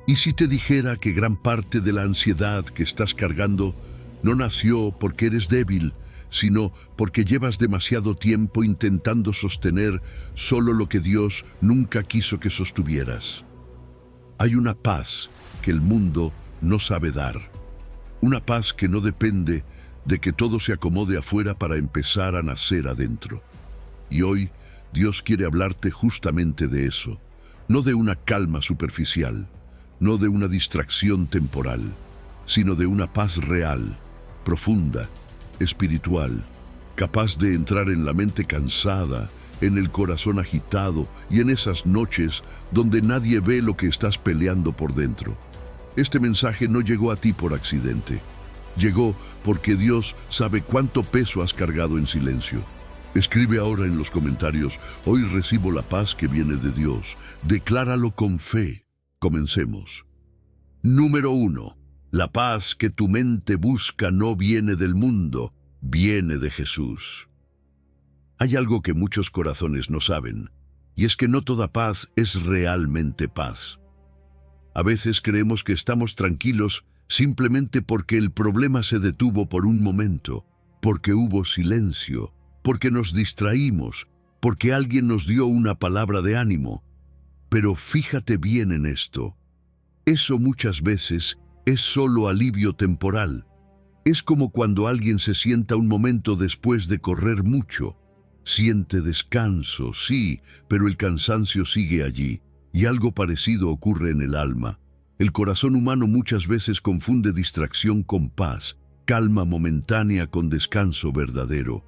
¿Y si te dijera que gran parte de la ansiedad que estás cargando no nació porque eres débil, sino porque llevas demasiado tiempo intentando sostener solo lo que Dios nunca quiso que sostuvieras? Hay una paz que el mundo no sabe dar. Una paz que no depende de que todo se acomode afuera para empezar a nacer adentro. Y hoy Dios quiere hablarte justamente de eso, no de una calma superficial, no de una distracción temporal, sino de una paz real, profunda, espiritual, capaz de entrar en la mente cansada, en el corazón agitado y en esas noches donde nadie ve lo que estás peleando por dentro. Este mensaje no llegó a ti por accidente. Llegó porque Dios sabe cuánto peso has cargado en silencio. Escribe ahora en los comentarios: hoy recibo la paz que viene de Dios. Decláralo con fe. Comencemos. Número 1. La paz que tu mente busca no viene del mundo, viene de Jesús. Hay algo que muchos corazones no saben, y es que no toda paz es realmente paz. A veces creemos que estamos tranquilos simplemente porque el problema se detuvo por un momento, porque hubo silencio, porque nos distraímos, porque alguien nos dio una palabra de ánimo. Pero fíjate bien en esto. Eso muchas veces es solo alivio temporal. Es como cuando alguien se sienta un momento después de correr mucho. Siente descanso, sí, pero el cansancio sigue allí, y algo parecido ocurre en el alma. El corazón humano muchas veces confunde distracción con paz, calma momentánea con descanso verdadero.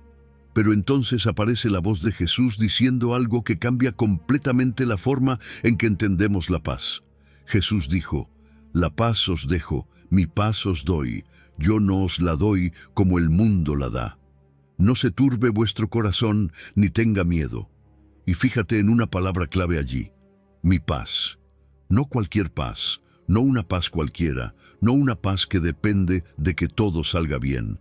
Pero entonces aparece la voz de Jesús diciendo algo que cambia completamente la forma en que entendemos la paz. Jesús dijo: «La paz os dejo, mi paz os doy, yo no os la doy como el mundo la da. No se turbe vuestro corazón, ni tenga miedo». Y fíjate en una palabra clave allí: mi paz. No cualquier paz, no una paz cualquiera, no una paz que depende de que todo salga bien.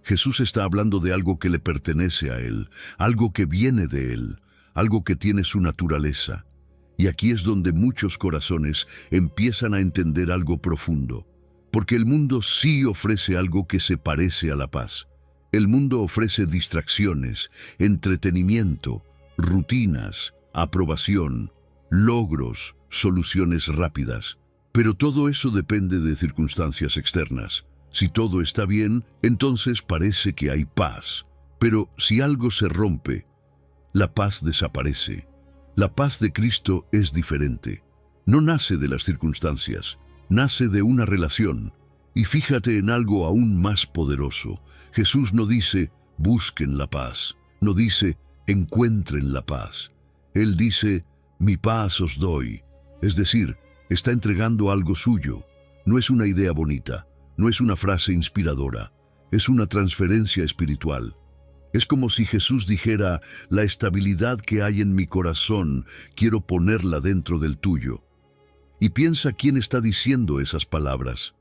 Jesús está hablando de algo que le pertenece a Él, algo que viene de Él, algo que tiene su naturaleza. Y aquí es donde muchos corazones empiezan a entender algo profundo. Porque el mundo sí ofrece algo que se parece a la paz. El mundo ofrece distracciones, entretenimiento, rutinas, aprobación, logros, soluciones rápidas. Pero todo eso depende de circunstancias externas. Si todo está bien, entonces parece que hay paz. Pero si algo se rompe, la paz desaparece. La paz de Cristo es diferente. No nace de las circunstancias, nace de una relación. Y fíjate en algo aún más poderoso. Jesús no dice: busquen la paz. No dice: encuentren la paz. Él dice: mi paz os doy. Es decir, está entregando algo suyo. No es una idea bonita. No es una frase inspiradora, es una transferencia espiritual. Es como si Jesús dijera: la estabilidad que hay en mi corazón, quiero ponerla dentro del tuyo. Y piensa quién está diciendo esas palabras.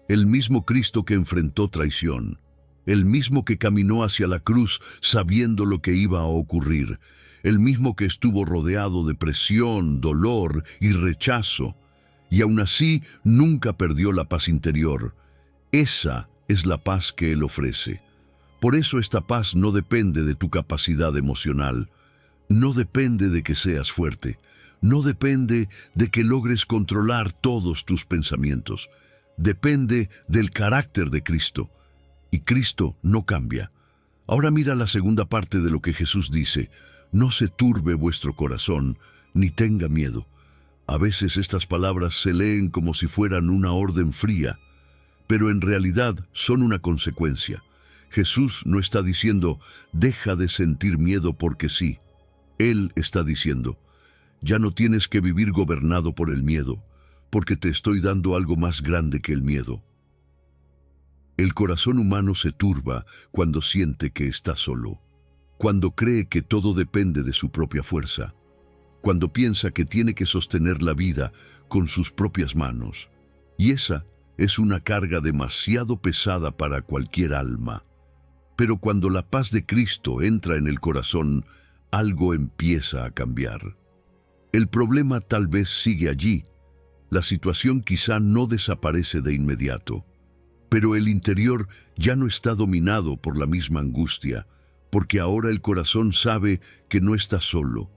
El mismo Cristo que enfrentó traición, el mismo que caminó hacia la cruz sabiendo lo que iba a ocurrir, el mismo que estuvo rodeado de presión, dolor y rechazo, y aún así nunca perdió la paz interior. Esa es la paz que Él ofrece. Por eso esta paz no depende de tu capacidad emocional, no depende de que seas fuerte, no depende de que logres controlar todos tus pensamientos. Depende del carácter de Cristo. Y Cristo no cambia. Ahora mira la segunda parte de lo que Jesús dice: no se turbe vuestro corazón, ni tenga miedo. A veces estas palabras se leen como si fueran una orden fría, pero en realidad son una consecuencia. Jesús no está diciendo: deja de sentir miedo porque sí. Él está diciendo: ya no tienes que vivir gobernado por el miedo, porque te estoy dando algo más grande que el miedo. El corazón humano se turba cuando siente que está solo, cuando cree que todo depende de su propia fuerza, cuando piensa que tiene que sostener la vida con sus propias manos. Y esa es una carga demasiado pesada para cualquier alma. Pero cuando la paz de Cristo entra en el corazón, algo empieza a cambiar. El problema tal vez sigue allí. La situación quizá no desaparece de inmediato, pero el interior ya no está dominado por la misma angustia, porque ahora el corazón sabe que no está solo.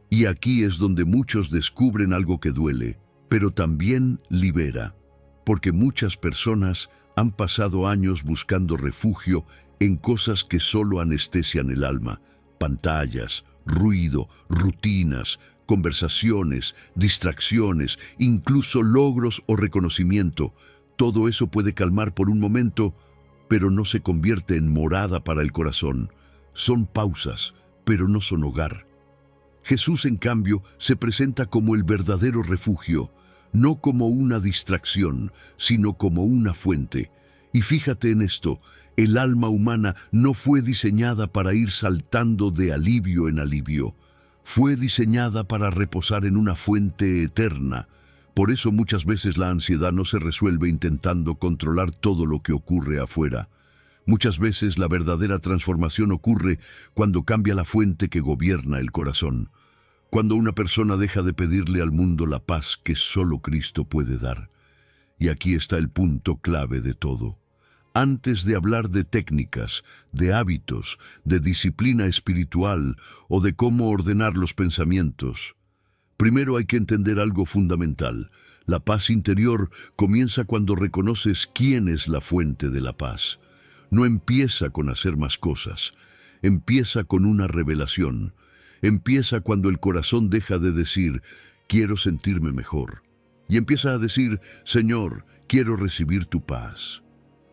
Y aquí es donde muchos descubren algo que duele, pero también libera, porque muchas personas han pasado años buscando refugio en cosas que solo anestesian el alma: pantallas, ruido, rutinas, conversaciones, distracciones, incluso logros o reconocimiento. Todo eso puede calmar por un momento, pero no se convierte en morada para el corazón. Son pausas, pero no son hogar. Jesús, en cambio, se presenta como el verdadero refugio, no como una distracción, sino como una fuente. Y fíjate en esto: el alma humana no fue diseñada para ir saltando de alivio en alivio. Fue diseñada para reposar en una fuente eterna. Por eso muchas veces la ansiedad no se resuelve intentando controlar todo lo que ocurre afuera. Muchas veces la verdadera transformación ocurre cuando cambia la fuente que gobierna el corazón. Cuando una persona deja de pedirle al mundo la paz que solo Cristo puede dar. Y aquí está el punto clave de todo. Antes de hablar de técnicas, de hábitos, de disciplina espiritual o de cómo ordenar los pensamientos, primero hay que entender algo fundamental. La paz interior comienza cuando reconoces quién es la fuente de la paz. No empieza con hacer más cosas, empieza con una revelación. Empieza cuando el corazón deja de decir, quiero sentirme mejor, y empieza a decir, Señor, quiero recibir tu paz.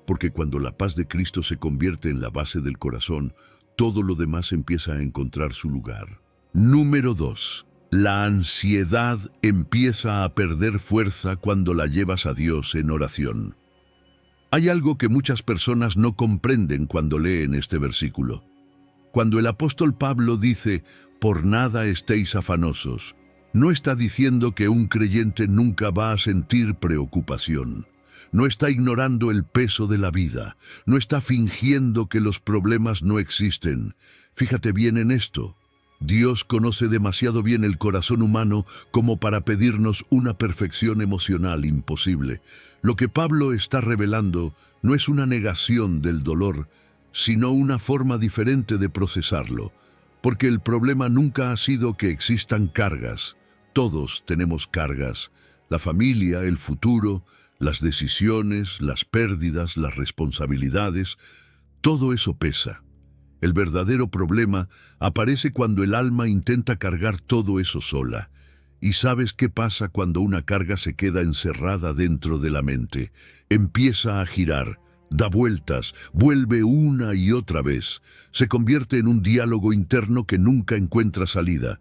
Porque cuando la paz de Cristo se convierte en la base del corazón, todo lo demás empieza a encontrar su lugar. Número 2. La ansiedad empieza a perder fuerza cuando la llevas a Dios en oración. Hay algo que muchas personas no comprenden cuando leen este versículo. Cuando el apóstol Pablo dice, por nada estéis afanosos, no está diciendo que un creyente nunca va a sentir preocupación. No está ignorando el peso de la vida. No está fingiendo que los problemas no existen. Fíjate bien en esto. Dios conoce demasiado bien el corazón humano como para pedirnos una perfección emocional imposible. Lo que Pablo está revelando no es una negación del dolor, sino una forma diferente de procesarlo. Porque el problema nunca ha sido que existan cargas. Todos tenemos cargas. La familia, el futuro, las decisiones, las pérdidas, las responsabilidades, todo eso pesa. El verdadero problema aparece cuando el alma intenta cargar todo eso sola. ¿Y sabes qué pasa cuando una carga se queda encerrada dentro de la mente? Empieza a girar, da vueltas, vuelve una y otra vez. Se convierte en un diálogo interno que nunca encuentra salida.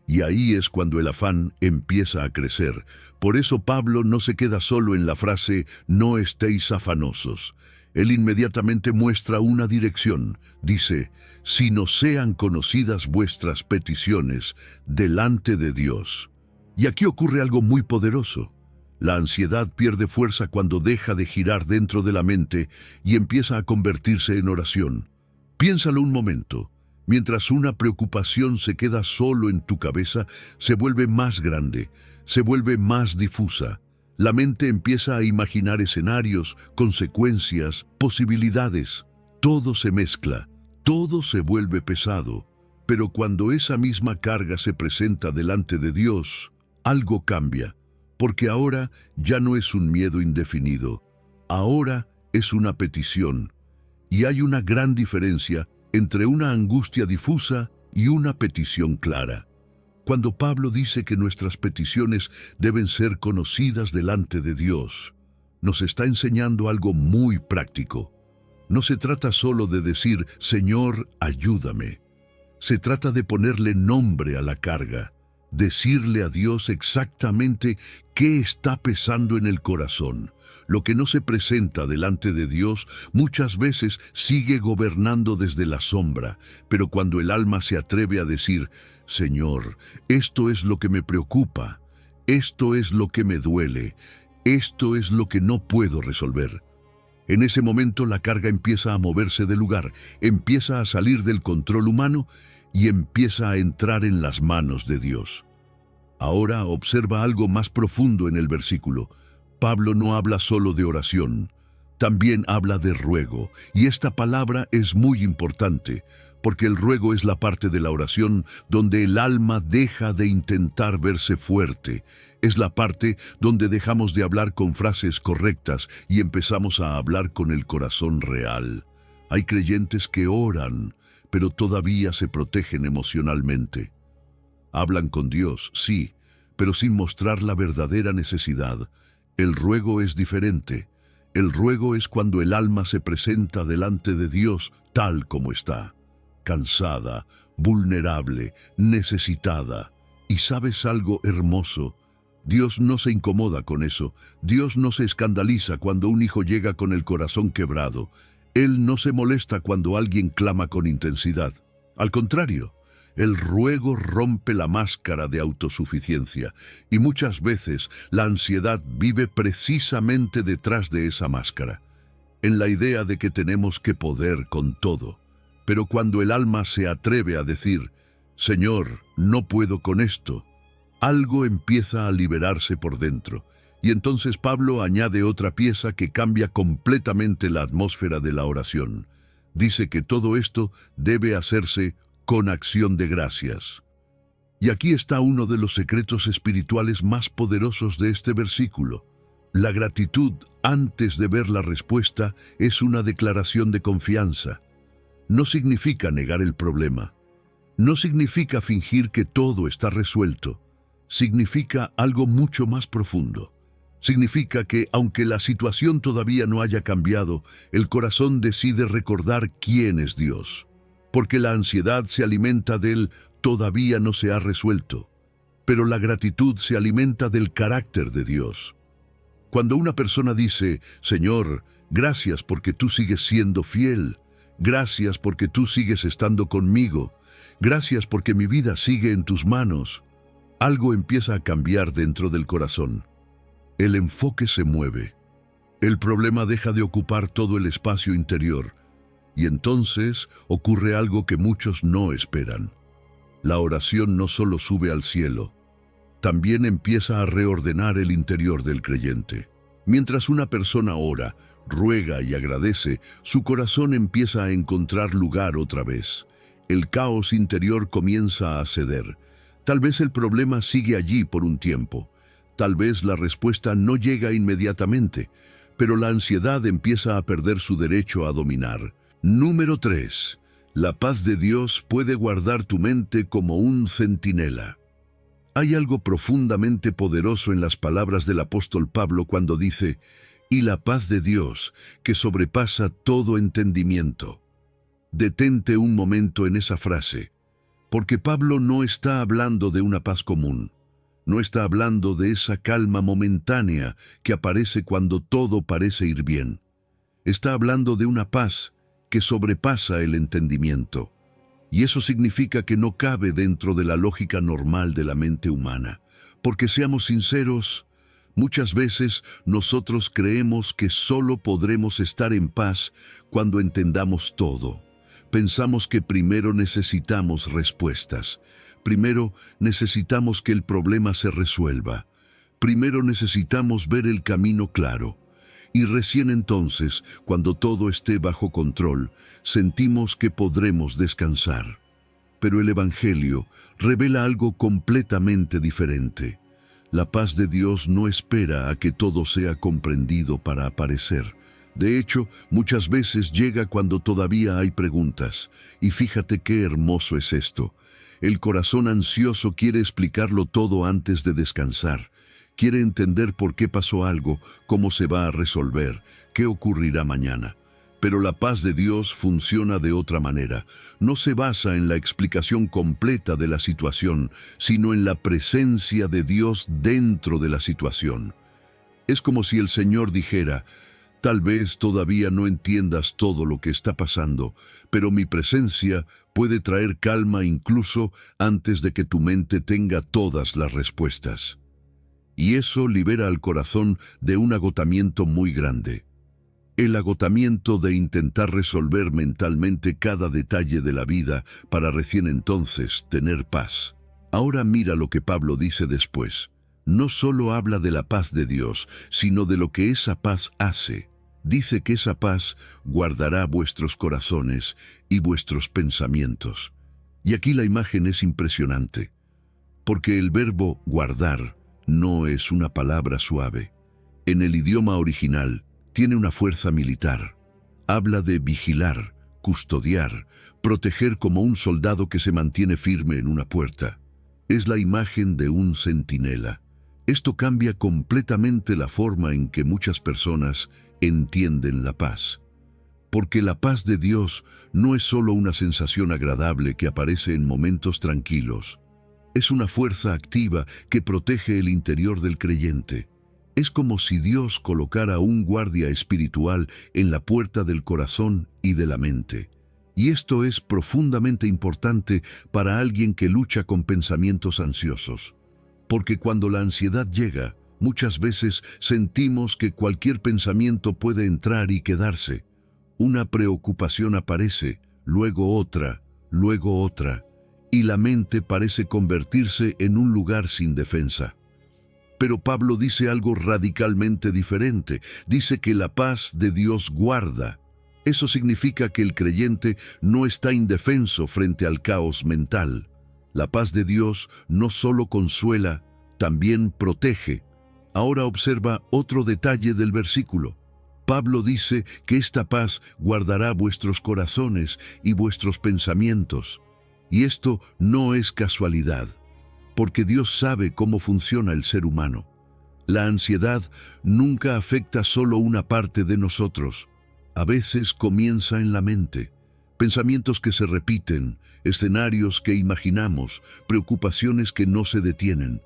Y ahí es cuando el afán empieza a crecer. Por eso Pablo no se queda solo en la frase «no estéis afanosos». Él inmediatamente muestra una dirección. Dice, «sino sean conocidas vuestras peticiones delante de Dios». Y aquí ocurre algo muy poderoso. La ansiedad pierde fuerza cuando deja de girar dentro de la mente y empieza a convertirse en oración. Piénsalo un momento. Mientras una preocupación se queda solo en tu cabeza, se vuelve más grande, se vuelve más difusa. La mente empieza a imaginar escenarios, consecuencias, posibilidades. Todo se mezcla, todo se vuelve pesado. Pero cuando esa misma carga se presenta delante de Dios, algo cambia, porque ahora ya no es un miedo indefinido, ahora es una petición. Y hay una gran diferencia entre una angustia difusa y una petición clara. Cuando Pablo dice que nuestras peticiones deben ser conocidas delante de Dios, nos está enseñando algo muy práctico. No se trata solo de decir, Señor, ayúdame. Se trata de ponerle nombre a la carga, decirle a Dios exactamente qué está pesando en el corazón. Lo que no se presenta delante de Dios muchas veces sigue gobernando desde la sombra, pero cuando el alma se atreve a decir, Señor, esto es lo que me preocupa, esto es lo que me duele, esto es lo que no puedo resolver. En ese momento la carga empieza a moverse del lugar, empieza a salir del control humano y empieza a entrar en las manos de Dios. Ahora observa algo más profundo en el versículo. Pablo no habla solo de oración, también habla de ruego, y esta palabra es muy importante, porque el ruego es la parte de la oración donde el alma deja de intentar verse fuerte. Es la parte donde dejamos de hablar con frases correctas y empezamos a hablar con el corazón real. Hay creyentes que oran, pero todavía se protegen emocionalmente. Hablan con Dios, sí, pero sin mostrar la verdadera necesidad. El ruego es diferente. El ruego es cuando el alma se presenta delante de Dios tal como está, cansada, vulnerable, necesitada. ¿Y sabes algo hermoso? Dios no se incomoda con eso. Dios no se escandaliza cuando un hijo llega con el corazón quebrado. Él no se molesta cuando alguien clama con intensidad. Al contrario, el ruego rompe la máscara de autosuficiencia y muchas veces la ansiedad vive precisamente detrás de esa máscara, en la idea de que tenemos que poder con todo. Pero cuando el alma se atreve a decir, Señor, no puedo con esto, algo empieza a liberarse por dentro. Y entonces Pablo añade otra pieza que cambia completamente la atmósfera de la oración. Dice que todo esto debe hacerse con acción de gracias. Y aquí está uno de los secretos espirituales más poderosos de este versículo. La gratitud antes de ver la respuesta es una declaración de confianza. No significa negar el problema. No significa fingir que todo está resuelto. Significa algo mucho más profundo. Significa que, aunque la situación todavía no haya cambiado, el corazón decide recordar quién es Dios. Porque la ansiedad se alimenta del todavía no se ha resuelto, pero la gratitud se alimenta del carácter de Dios. Cuando una persona dice, Señor, gracias porque tú sigues siendo fiel, gracias porque tú sigues estando conmigo, gracias porque mi vida sigue en tus manos, algo empieza a cambiar dentro del corazón. El enfoque se mueve. El problema deja de ocupar todo el espacio interior. Y entonces ocurre algo que muchos no esperan. La oración no solo sube al cielo, también empieza a reordenar el interior del creyente. Mientras una persona ora, ruega y agradece, su corazón empieza a encontrar lugar otra vez. El caos interior comienza a ceder. Tal vez el problema sigue allí por un tiempo. Tal vez la respuesta no llega inmediatamente, pero la ansiedad empieza a perder su derecho a dominar. Número 3. La paz de Dios puede guardar tu mente como un centinela. Hay algo profundamente poderoso en las palabras del apóstol Pablo cuando dice, y la paz de Dios, que sobrepasa todo entendimiento. Detente un momento en esa frase, porque Pablo no está hablando de una paz común. No está hablando de esa calma momentánea que aparece cuando todo parece ir bien. Está hablando de una paz que sobrepasa el entendimiento. Y eso significa que no cabe dentro de la lógica normal de la mente humana. Porque seamos sinceros, muchas veces nosotros creemos que solo podremos estar en paz cuando entendamos todo. Pensamos que primero necesitamos respuestas. Primero necesitamos que el problema se resuelva. Primero necesitamos ver el camino claro. Y recién entonces, cuando todo esté bajo control, sentimos que podremos descansar. Pero el Evangelio revela algo completamente diferente. La paz de Dios no espera a que todo sea comprendido para aparecer. De hecho, muchas veces llega cuando todavía hay preguntas. Y fíjate qué hermoso es esto. El corazón ansioso quiere explicarlo todo antes de descansar. Quiere entender por qué pasó algo, cómo se va a resolver, qué ocurrirá mañana. Pero la paz de Dios funciona de otra manera. No se basa en la explicación completa de la situación, sino en la presencia de Dios dentro de la situación. Es como si el Señor dijera, tal vez todavía no entiendas todo lo que está pasando, pero mi presencia puede traer calma incluso antes de que tu mente tenga todas las respuestas. Y eso libera al corazón de un agotamiento muy grande. El agotamiento de intentar resolver mentalmente cada detalle de la vida para recién entonces tener paz. Ahora mira lo que Pablo dice después. No solo habla de la paz de Dios, sino de lo que esa paz hace. Dice que esa paz guardará vuestros corazones y vuestros pensamientos. Y aquí la imagen es impresionante, porque el verbo guardar no es una palabra suave. En el idioma original tiene una fuerza militar. Habla de vigilar, custodiar, proteger como un soldado que se mantiene firme en una puerta. Es la imagen de un centinela. Esto cambia completamente la forma en que muchas personas entienden la paz. Porque la paz de Dios no es solo una sensación agradable que aparece en momentos tranquilos. Es una fuerza activa que protege el interior del creyente. Es como si Dios colocara un guardia espiritual en la puerta del corazón y de la mente. Y esto es profundamente importante para alguien que lucha con pensamientos ansiosos. Porque cuando la ansiedad llega, muchas veces sentimos que cualquier pensamiento puede entrar y quedarse. Una preocupación aparece, luego otra, y la mente parece convertirse en un lugar sin defensa. Pero Pablo dice algo radicalmente diferente. Dice que la paz de Dios guarda. Eso significa que el creyente no está indefenso frente al caos mental. La paz de Dios no solo consuela, también protege. Ahora observa otro detalle del versículo. Pablo dice que esta paz guardará vuestros corazones y vuestros pensamientos. Y esto no es casualidad, porque Dios sabe cómo funciona el ser humano. La ansiedad nunca afecta solo una parte de nosotros. A veces comienza en la mente. Pensamientos que se repiten, escenarios que imaginamos, preocupaciones que no se detienen.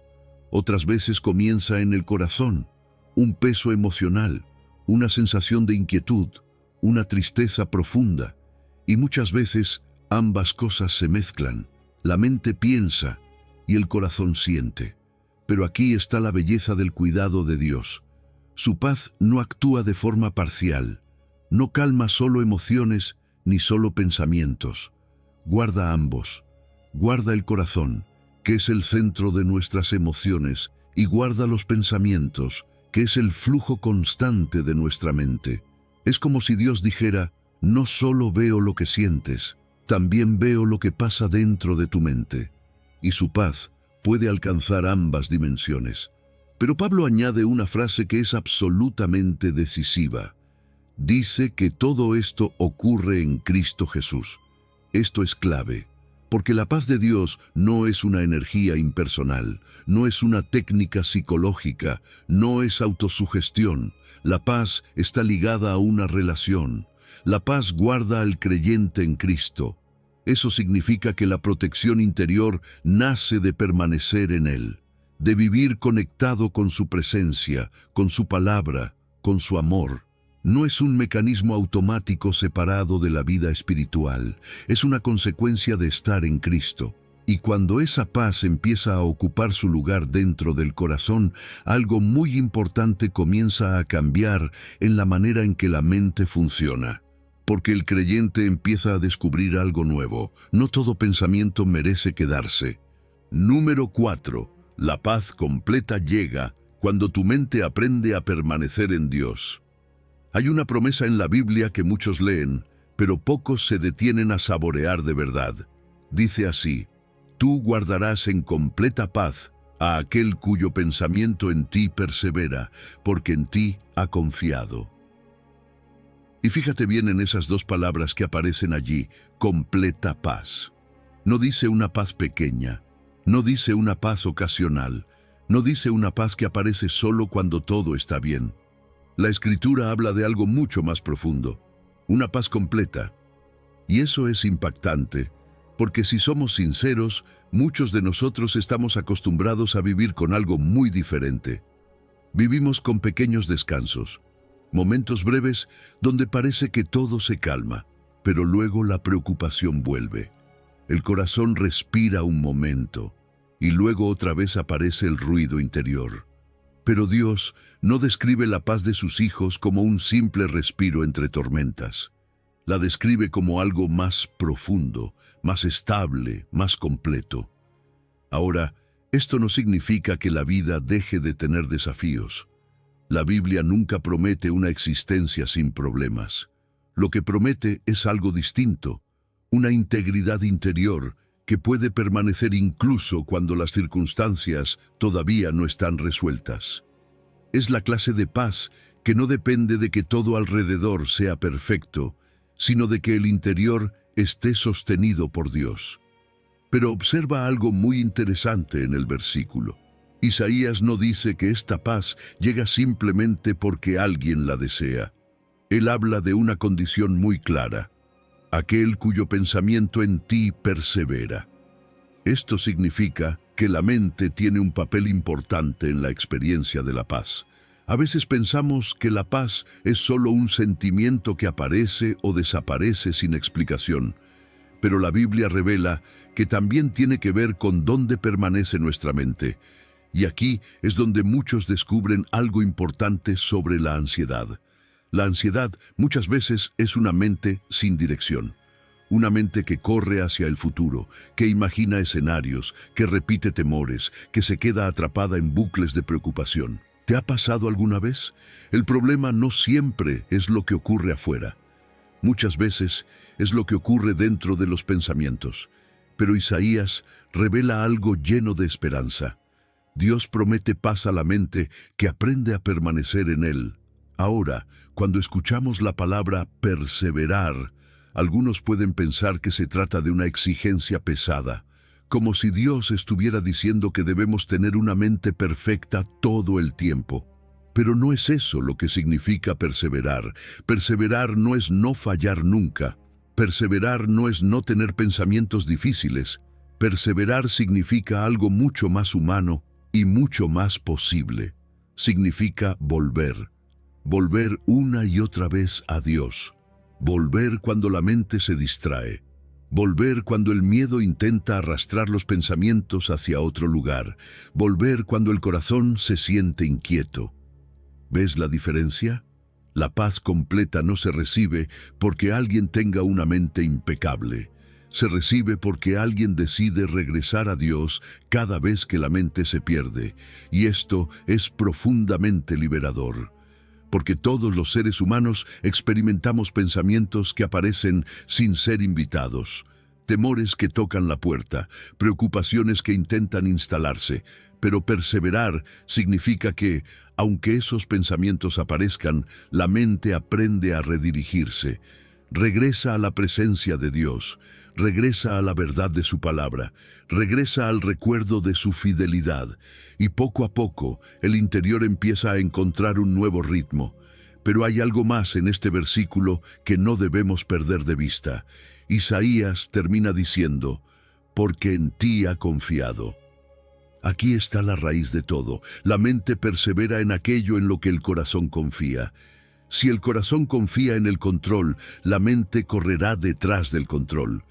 Otras veces comienza en el corazón, un peso emocional, una sensación de inquietud, una tristeza profunda. Y muchas veces ambas cosas se mezclan. La mente piensa y el corazón siente. Pero aquí está la belleza del cuidado de Dios. Su paz no actúa de forma parcial. No calma solo emociones ni solo pensamientos. Guarda ambos. Guarda el corazón, que es el centro de nuestras emociones, y guarda los pensamientos, que es el flujo constante de nuestra mente. Es como si Dios dijera, no solo veo lo que sientes, también veo lo que pasa dentro de tu mente. Y su paz puede alcanzar ambas dimensiones. Pero Pablo añade una frase que es absolutamente decisiva. Dice que todo esto ocurre en Cristo Jesús. Esto es clave, porque la paz de Dios no es una energía impersonal, no es una técnica psicológica, no es autosugestión. La paz está ligada a una relación. La paz guarda al creyente en Cristo. Eso significa que la protección interior nace de permanecer en Él, de vivir conectado con su presencia, con su palabra, con su amor. No es un mecanismo automático separado de la vida espiritual, es una consecuencia de estar en Cristo. Y cuando esa paz empieza a ocupar su lugar dentro del corazón, algo muy importante comienza a cambiar en la manera en que la mente funciona. Porque el creyente empieza a descubrir algo nuevo. No todo pensamiento merece quedarse. Número 4. La paz completa llega cuando tu mente aprende a permanecer en Dios. Hay una promesa en la Biblia que muchos leen, pero pocos se detienen a saborear de verdad. Dice así: tú guardarás en completa paz a aquel cuyo pensamiento en ti persevera, porque en ti ha confiado. Y fíjate bien en esas dos palabras que aparecen allí, completa paz. No dice una paz pequeña, no dice una paz ocasional, no dice una paz que aparece solo cuando todo está bien. La Escritura habla de algo mucho más profundo, una paz completa. Y eso es impactante, porque si somos sinceros, muchos de nosotros estamos acostumbrados a vivir con algo muy diferente. Vivimos con pequeños descansos, momentos breves donde parece que todo se calma, pero luego la preocupación vuelve. El corazón respira un momento, y luego otra vez aparece el ruido interior. Pero Dios no describe la paz de sus hijos como un simple respiro entre tormentas. La describe como algo más profundo, más estable, más completo. Ahora, esto no significa que la vida deje de tener desafíos. La Biblia nunca promete una existencia sin problemas. Lo que promete es algo distinto, una integridad interior que puede permanecer incluso cuando las circunstancias todavía no están resueltas. Es la clase de paz que no depende de que todo alrededor sea perfecto, sino de que el interior esté sostenido por Dios. Pero observa algo muy interesante en el versículo. Isaías no dice que esta paz llega simplemente porque alguien la desea. Él habla de una condición muy clara: aquel cuyo pensamiento en ti persevera. Esto significa que la mente tiene un papel importante en la experiencia de la paz. A veces pensamos que la paz es solo un sentimiento que aparece o desaparece sin explicación, pero la Biblia revela que también tiene que ver con dónde permanece nuestra mente. Y aquí es donde muchos descubren algo importante sobre la ansiedad. La ansiedad muchas veces es una mente sin dirección. Una mente que corre hacia el futuro, que imagina escenarios, que repite temores, que se queda atrapada en bucles de preocupación. ¿Te ha pasado alguna vez? El problema no siempre es lo que ocurre afuera. Muchas veces es lo que ocurre dentro de los pensamientos. Pero Isaías revela algo lleno de esperanza. Dios promete paz a la mente que aprende a permanecer en Él. Ahora, cuando escuchamos la palabra perseverar, algunos pueden pensar que se trata de una exigencia pesada, como si Dios estuviera diciendo que debemos tener una mente perfecta todo el tiempo. Pero no es eso lo que significa perseverar. Perseverar no es no fallar nunca. Perseverar no es no tener pensamientos difíciles. Perseverar significa algo mucho más humano y mucho más posible. Significa volver. Volver una y otra vez a Dios. Volver cuando la mente se distrae. Volver cuando el miedo intenta arrastrar los pensamientos hacia otro lugar. Volver cuando el corazón se siente inquieto. ¿Ves la diferencia? La paz completa no se recibe porque alguien tenga una mente impecable. Se recibe porque alguien decide regresar a Dios cada vez que la mente se pierde. Y esto es profundamente liberador. Porque todos los seres humanos experimentamos pensamientos que aparecen sin ser invitados, temores que tocan la puerta, preocupaciones que intentan instalarse, pero perseverar significa que, aunque esos pensamientos aparezcan, la mente aprende a redirigirse, regresa a la presencia de Dios, regresa a la verdad de su palabra, regresa al recuerdo de su fidelidad, y poco a poco el interior empieza a encontrar un nuevo ritmo. Pero hay algo más en este versículo que no debemos perder de vista. Isaías termina diciendo: porque en ti ha confiado. Aquí está la raíz de todo. La mente persevera en aquello en lo que el corazón confía. Si el corazón confía en el control, la mente correrá detrás del control.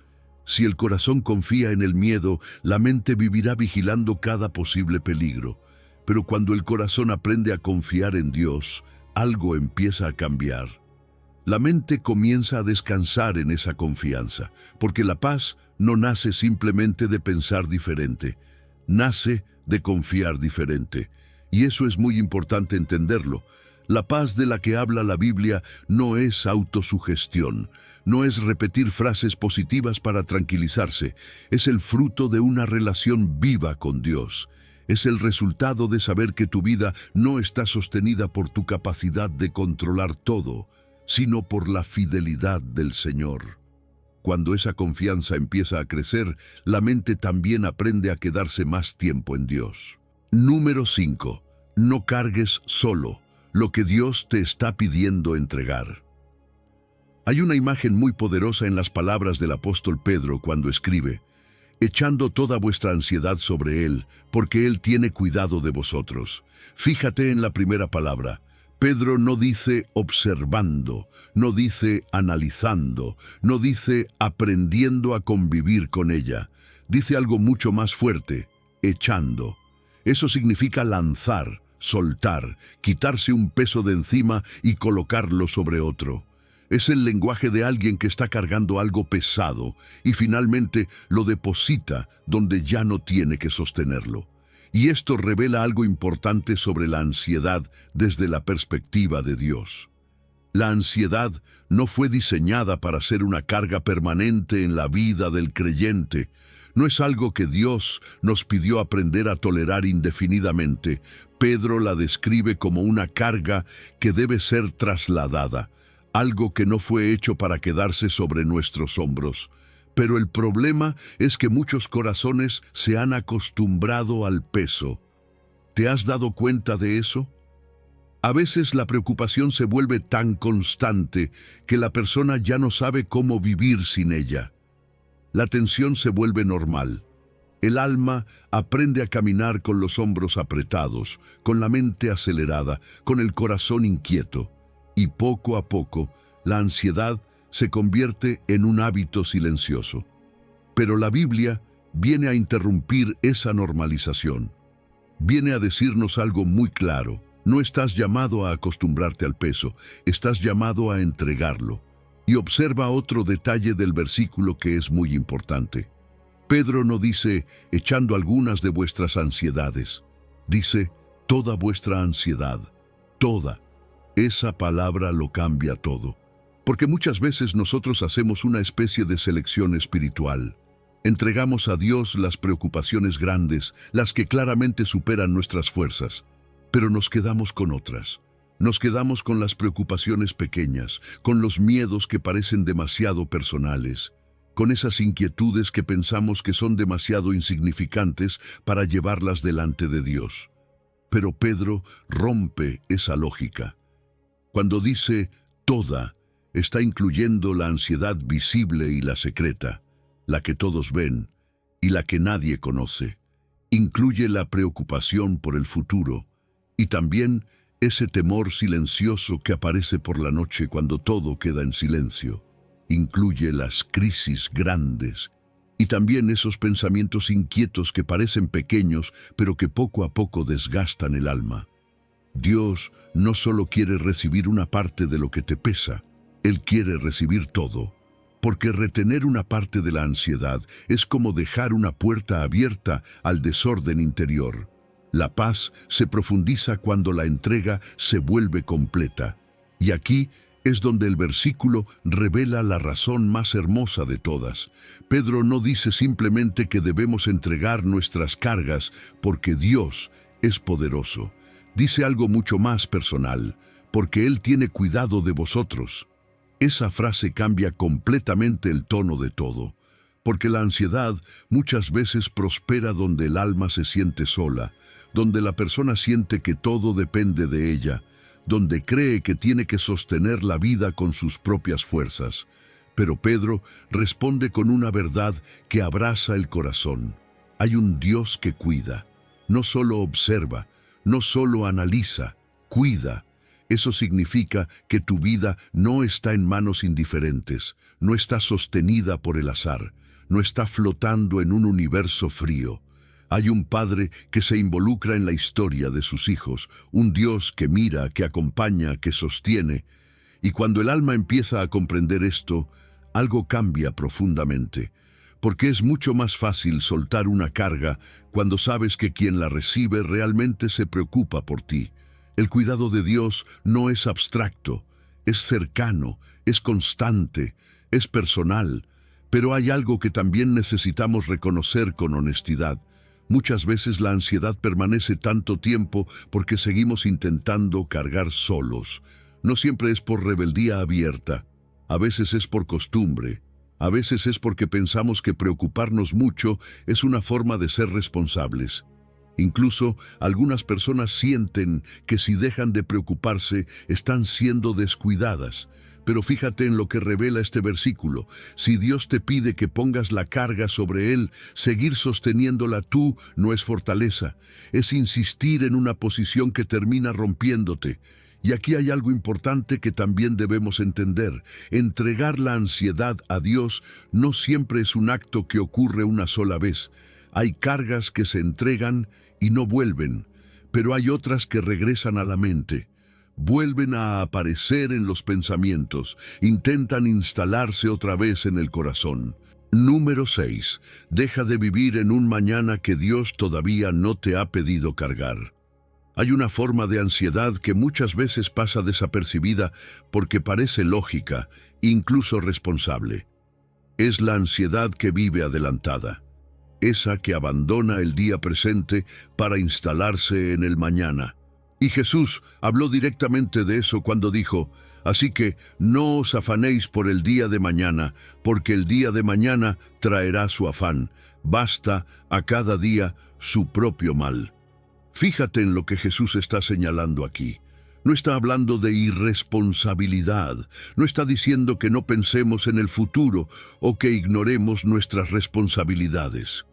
Si el corazón confía en el miedo, la mente vivirá vigilando cada posible peligro. Pero cuando el corazón aprende a confiar en Dios, algo empieza a cambiar. La mente comienza a descansar en esa confianza, porque la paz no nace simplemente de pensar diferente, nace de confiar diferente. Y eso es muy importante entenderlo. La paz de la que habla la Biblia no es autosugestión, no es repetir frases positivas para tranquilizarse, es el fruto de una relación viva con Dios. Es el resultado de saber que tu vida no está sostenida por tu capacidad de controlar todo, sino por la fidelidad del Señor. Cuando esa confianza empieza a crecer, la mente también aprende a quedarse más tiempo en Dios. Número 5. No cargues solo lo que Dios te está pidiendo entregar. Hay una imagen muy poderosa en las palabras del apóstol Pedro cuando escribe: echando toda vuestra ansiedad sobre Él, porque Él tiene cuidado de vosotros. Fíjate en la primera palabra. Pedro no dice observando, no dice analizando, no dice aprendiendo a convivir con ella. Dice algo mucho más fuerte: echando. Eso significa lanzar, soltar, quitarse un peso de encima y colocarlo sobre otro. Es el lenguaje de alguien que está cargando algo pesado y finalmente lo deposita donde ya no tiene que sostenerlo. Y esto revela algo importante sobre la ansiedad desde la perspectiva de Dios. La ansiedad no fue diseñada para ser una carga permanente en la vida del creyente. No es algo que Dios nos pidió aprender a tolerar indefinidamente. Pedro la describe como una carga que debe ser trasladada, algo que no fue hecho para quedarse sobre nuestros hombros. Pero el problema es que muchos corazones se han acostumbrado al peso. ¿Te has dado cuenta de eso? A veces la preocupación se vuelve tan constante que la persona ya no sabe cómo vivir sin ella. La tensión se vuelve normal. El alma aprende a caminar con los hombros apretados, con la mente acelerada, con el corazón inquieto. Y poco a poco, la ansiedad se convierte en un hábito silencioso. Pero la Biblia viene a interrumpir esa normalización. Viene a decirnos algo muy claro. No estás llamado a acostumbrarte al peso, estás llamado a entregarlo. Y observa otro detalle del versículo que es muy importante. Pedro no dice, echando algunas de vuestras ansiedades. Dice, toda vuestra ansiedad, toda. Esa palabra lo cambia todo. Porque muchas veces nosotros hacemos una especie de selección espiritual. Entregamos a Dios las preocupaciones grandes, las que claramente superan nuestras fuerzas. Pero nos quedamos con otras. Nos quedamos con las preocupaciones pequeñas, con los miedos que parecen demasiado personales, con esas inquietudes que pensamos que son demasiado insignificantes para llevarlas delante de Dios. Pero Pedro rompe esa lógica. Cuando dice toda, está incluyendo la ansiedad visible y la secreta, la que todos ven y la que nadie conoce. Incluye la preocupación por el futuro y también ese temor silencioso que aparece por la noche cuando todo queda en silencio. Incluye las crisis grandes y también esos pensamientos inquietos que parecen pequeños pero que poco a poco desgastan el alma. Dios no solo quiere recibir una parte de lo que te pesa, Él quiere recibir todo, porque retener una parte de la ansiedad es como dejar una puerta abierta al desorden interior. La paz se profundiza cuando la entrega se vuelve completa. Y aquí es donde el versículo revela la razón más hermosa de todas. Pedro no dice simplemente que debemos entregar nuestras cargas porque Dios es poderoso. Dice algo mucho más personal, porque Él tiene cuidado de vosotros. Esa frase cambia completamente el tono de todo, porque la ansiedad muchas veces prospera donde el alma se siente sola, donde la persona siente que todo depende de ella, donde cree que tiene que sostener la vida con sus propias fuerzas. Pero Pedro responde con una verdad que abraza el corazón. Hay un Dios que cuida, no solo observa, no solo analiza, cuida. Eso significa que tu vida no está en manos indiferentes, no está sostenida por el azar, no está flotando en un universo frío. Hay un Padre que se involucra en la historia de sus hijos, un Dios que mira, que acompaña, que sostiene. Y cuando el alma empieza a comprender esto, algo cambia profundamente, porque es mucho más fácil soltar una carga cuando sabes que quien la recibe realmente se preocupa por ti. El cuidado de Dios no es abstracto, es cercano, es constante, es personal, pero hay algo que también necesitamos reconocer con honestidad. Muchas veces la ansiedad permanece tanto tiempo porque seguimos intentando cargar solos. No siempre es por rebeldía abierta, a veces es por costumbre, a veces es porque pensamos que preocuparnos mucho es una forma de ser responsables. Incluso algunas personas sienten que si dejan de preocuparse están siendo descuidadas. Pero fíjate en lo que revela este versículo. Si Dios te pide que pongas la carga sobre Él, seguir sosteniéndola tú no es fortaleza. Es insistir en una posición que termina rompiéndote. Y aquí hay algo importante que también debemos entender. Entregar la ansiedad a Dios no siempre es un acto que ocurre una sola vez. Hay cargas que se entregan y no vuelven, pero hay otras que regresan a la mente. vuelven a aparecer en los pensamientos, intentan instalarse otra vez en el corazón. Número 6. Deja de vivir en un mañana que Dios todavía no te ha pedido cargar. Hay una forma de ansiedad que muchas veces pasa desapercibida porque parece lógica, incluso responsable. Es la ansiedad que vive adelantada, esa que abandona el día presente para instalarse en el mañana. Y Jesús habló directamente de eso cuando dijo: «Así que no os afanéis por el día de mañana, porque el día de mañana traerá su afán. Basta a cada día su propio mal». Fíjate en lo que Jesús está señalando aquí. No está hablando de irresponsabilidad, no está diciendo que no pensemos en el futuro o que ignoremos nuestras responsabilidades.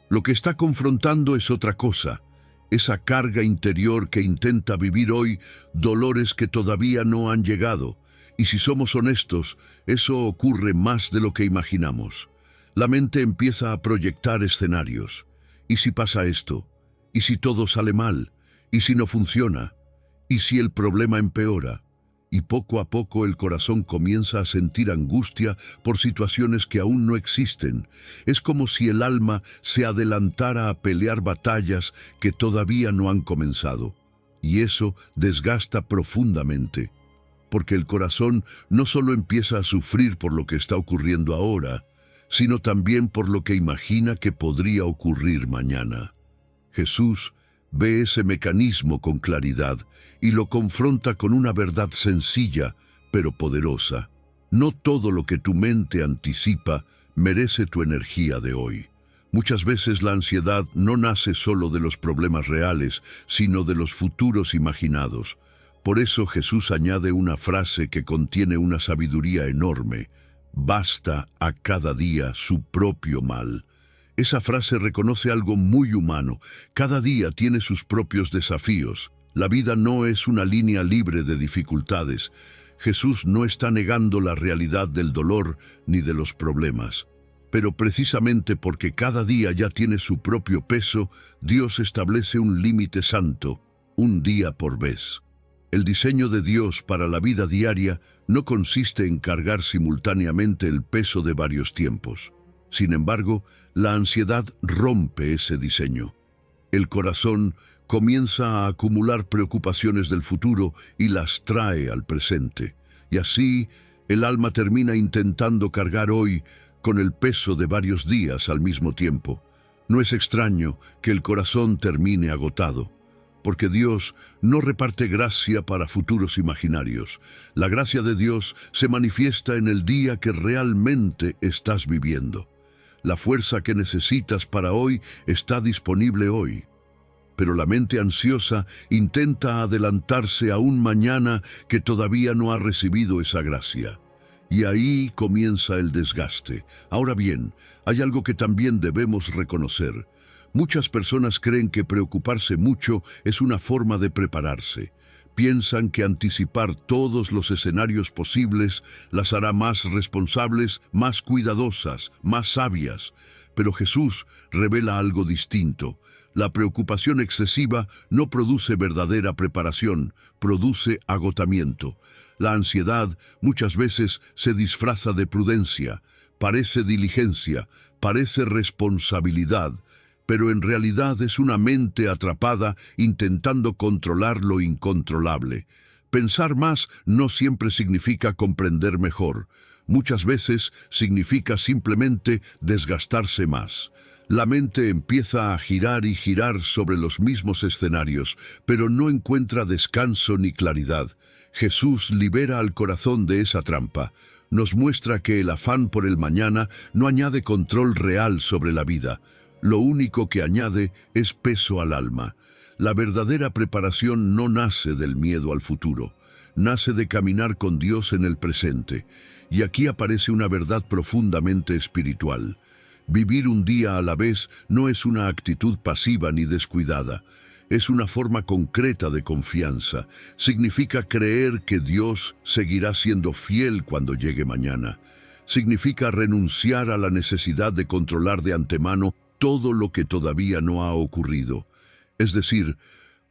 Lo que está confrontando es otra cosa, esa carga interior que intenta vivir hoy dolores que todavía no han llegado. Y si somos honestos, eso ocurre más de lo que imaginamos. La mente empieza a proyectar escenarios. ¿Y si pasa esto? ¿Y si todo sale mal? ¿Y si no funciona? ¿Y si el problema empeora? Y poco a poco el corazón comienza a sentir angustia por situaciones que aún no existen. Es como si el alma se adelantara a pelear batallas que todavía no han comenzado. Y eso desgasta profundamente, porque el corazón no solo empieza a sufrir por lo que está ocurriendo ahora, sino también por lo que imagina que podría ocurrir mañana. Jesús ve ese mecanismo con claridad y lo confronta con una verdad sencilla, pero poderosa. No todo lo que tu mente anticipa merece tu energía de hoy. Muchas veces la ansiedad no nace solo de los problemas reales, sino de los futuros imaginados. Por eso Jesús añade una frase que contiene una sabiduría enorme: «Basta a cada día su propio mal». Esa frase reconoce algo muy humano. Cada día tiene sus propios desafíos. La vida no es una línea libre de dificultades. Jesús no está negando la realidad del dolor ni de los problemas. Pero precisamente porque cada día ya tiene su propio peso, Dios establece un límite santo, un día por vez. El diseño de Dios para la vida diaria no consiste en cargar simultáneamente el peso de varios tiempos. Sin embargo, la ansiedad rompe ese diseño. El corazón comienza a acumular preocupaciones del futuro y las trae al presente. Y así, el alma termina intentando cargar hoy con el peso de varios días al mismo tiempo. No es extraño que el corazón termine agotado, porque Dios no reparte gracia para futuros imaginarios. La gracia de Dios se manifiesta en el día que realmente estás viviendo. La fuerza que necesitas para hoy está disponible hoy. Pero la mente ansiosa intenta adelantarse a un mañana que todavía no ha recibido esa gracia. Y ahí comienza el desgaste. Ahora bien, hay algo que también debemos reconocer. Muchas personas creen que preocuparse mucho es una forma de prepararse. Piensan que anticipar todos los escenarios posibles las hará más responsables, más cuidadosas, más sabias. Pero Jesús revela algo distinto. La preocupación excesiva no produce verdadera preparación, produce agotamiento. La ansiedad muchas veces se disfraza de prudencia, parece diligencia, parece responsabilidad, pero en realidad es una mente atrapada intentando controlar lo incontrolable. Pensar más no siempre significa comprender mejor. Muchas veces significa simplemente desgastarse más. La mente empieza a girar y girar sobre los mismos escenarios, pero no encuentra descanso ni claridad. Jesús libera al corazón de esa trampa. Nos muestra que el afán por el mañana no añade control real sobre la vida. Lo único que añade es peso al alma. La verdadera preparación no nace del miedo al futuro, nace de caminar con Dios en el presente. Y aquí aparece una verdad profundamente espiritual. Vivir un día a la vez no es una actitud pasiva ni descuidada. Es una forma concreta de confianza. Significa creer que Dios seguirá siendo fiel cuando llegue mañana. Significa renunciar a la necesidad de controlar de antemano todo lo que todavía no ha ocurrido. Es decir,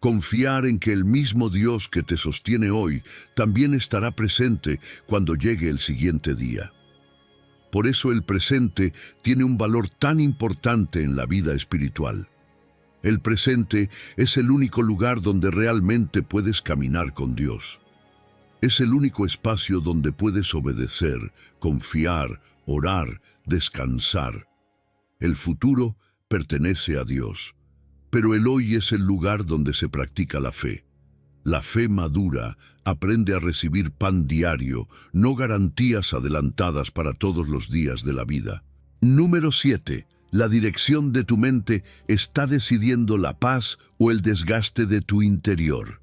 Confiar en que el mismo Dios que te sostiene hoy también estará presente cuando llegue el siguiente día. Por eso el presente tiene un valor tan importante en la vida espiritual. El presente es el único lugar donde realmente puedes caminar con Dios. Es el único espacio donde puedes obedecer, confiar, orar, descansar. El futuro pertenece a Dios, pero el hoy es el lugar donde se practica la fe. La fe madura aprende a recibir pan diario, no garantías adelantadas para todos los días de la vida. Número 7. La dirección de tu mente está decidiendo la paz o el desgaste de tu interior.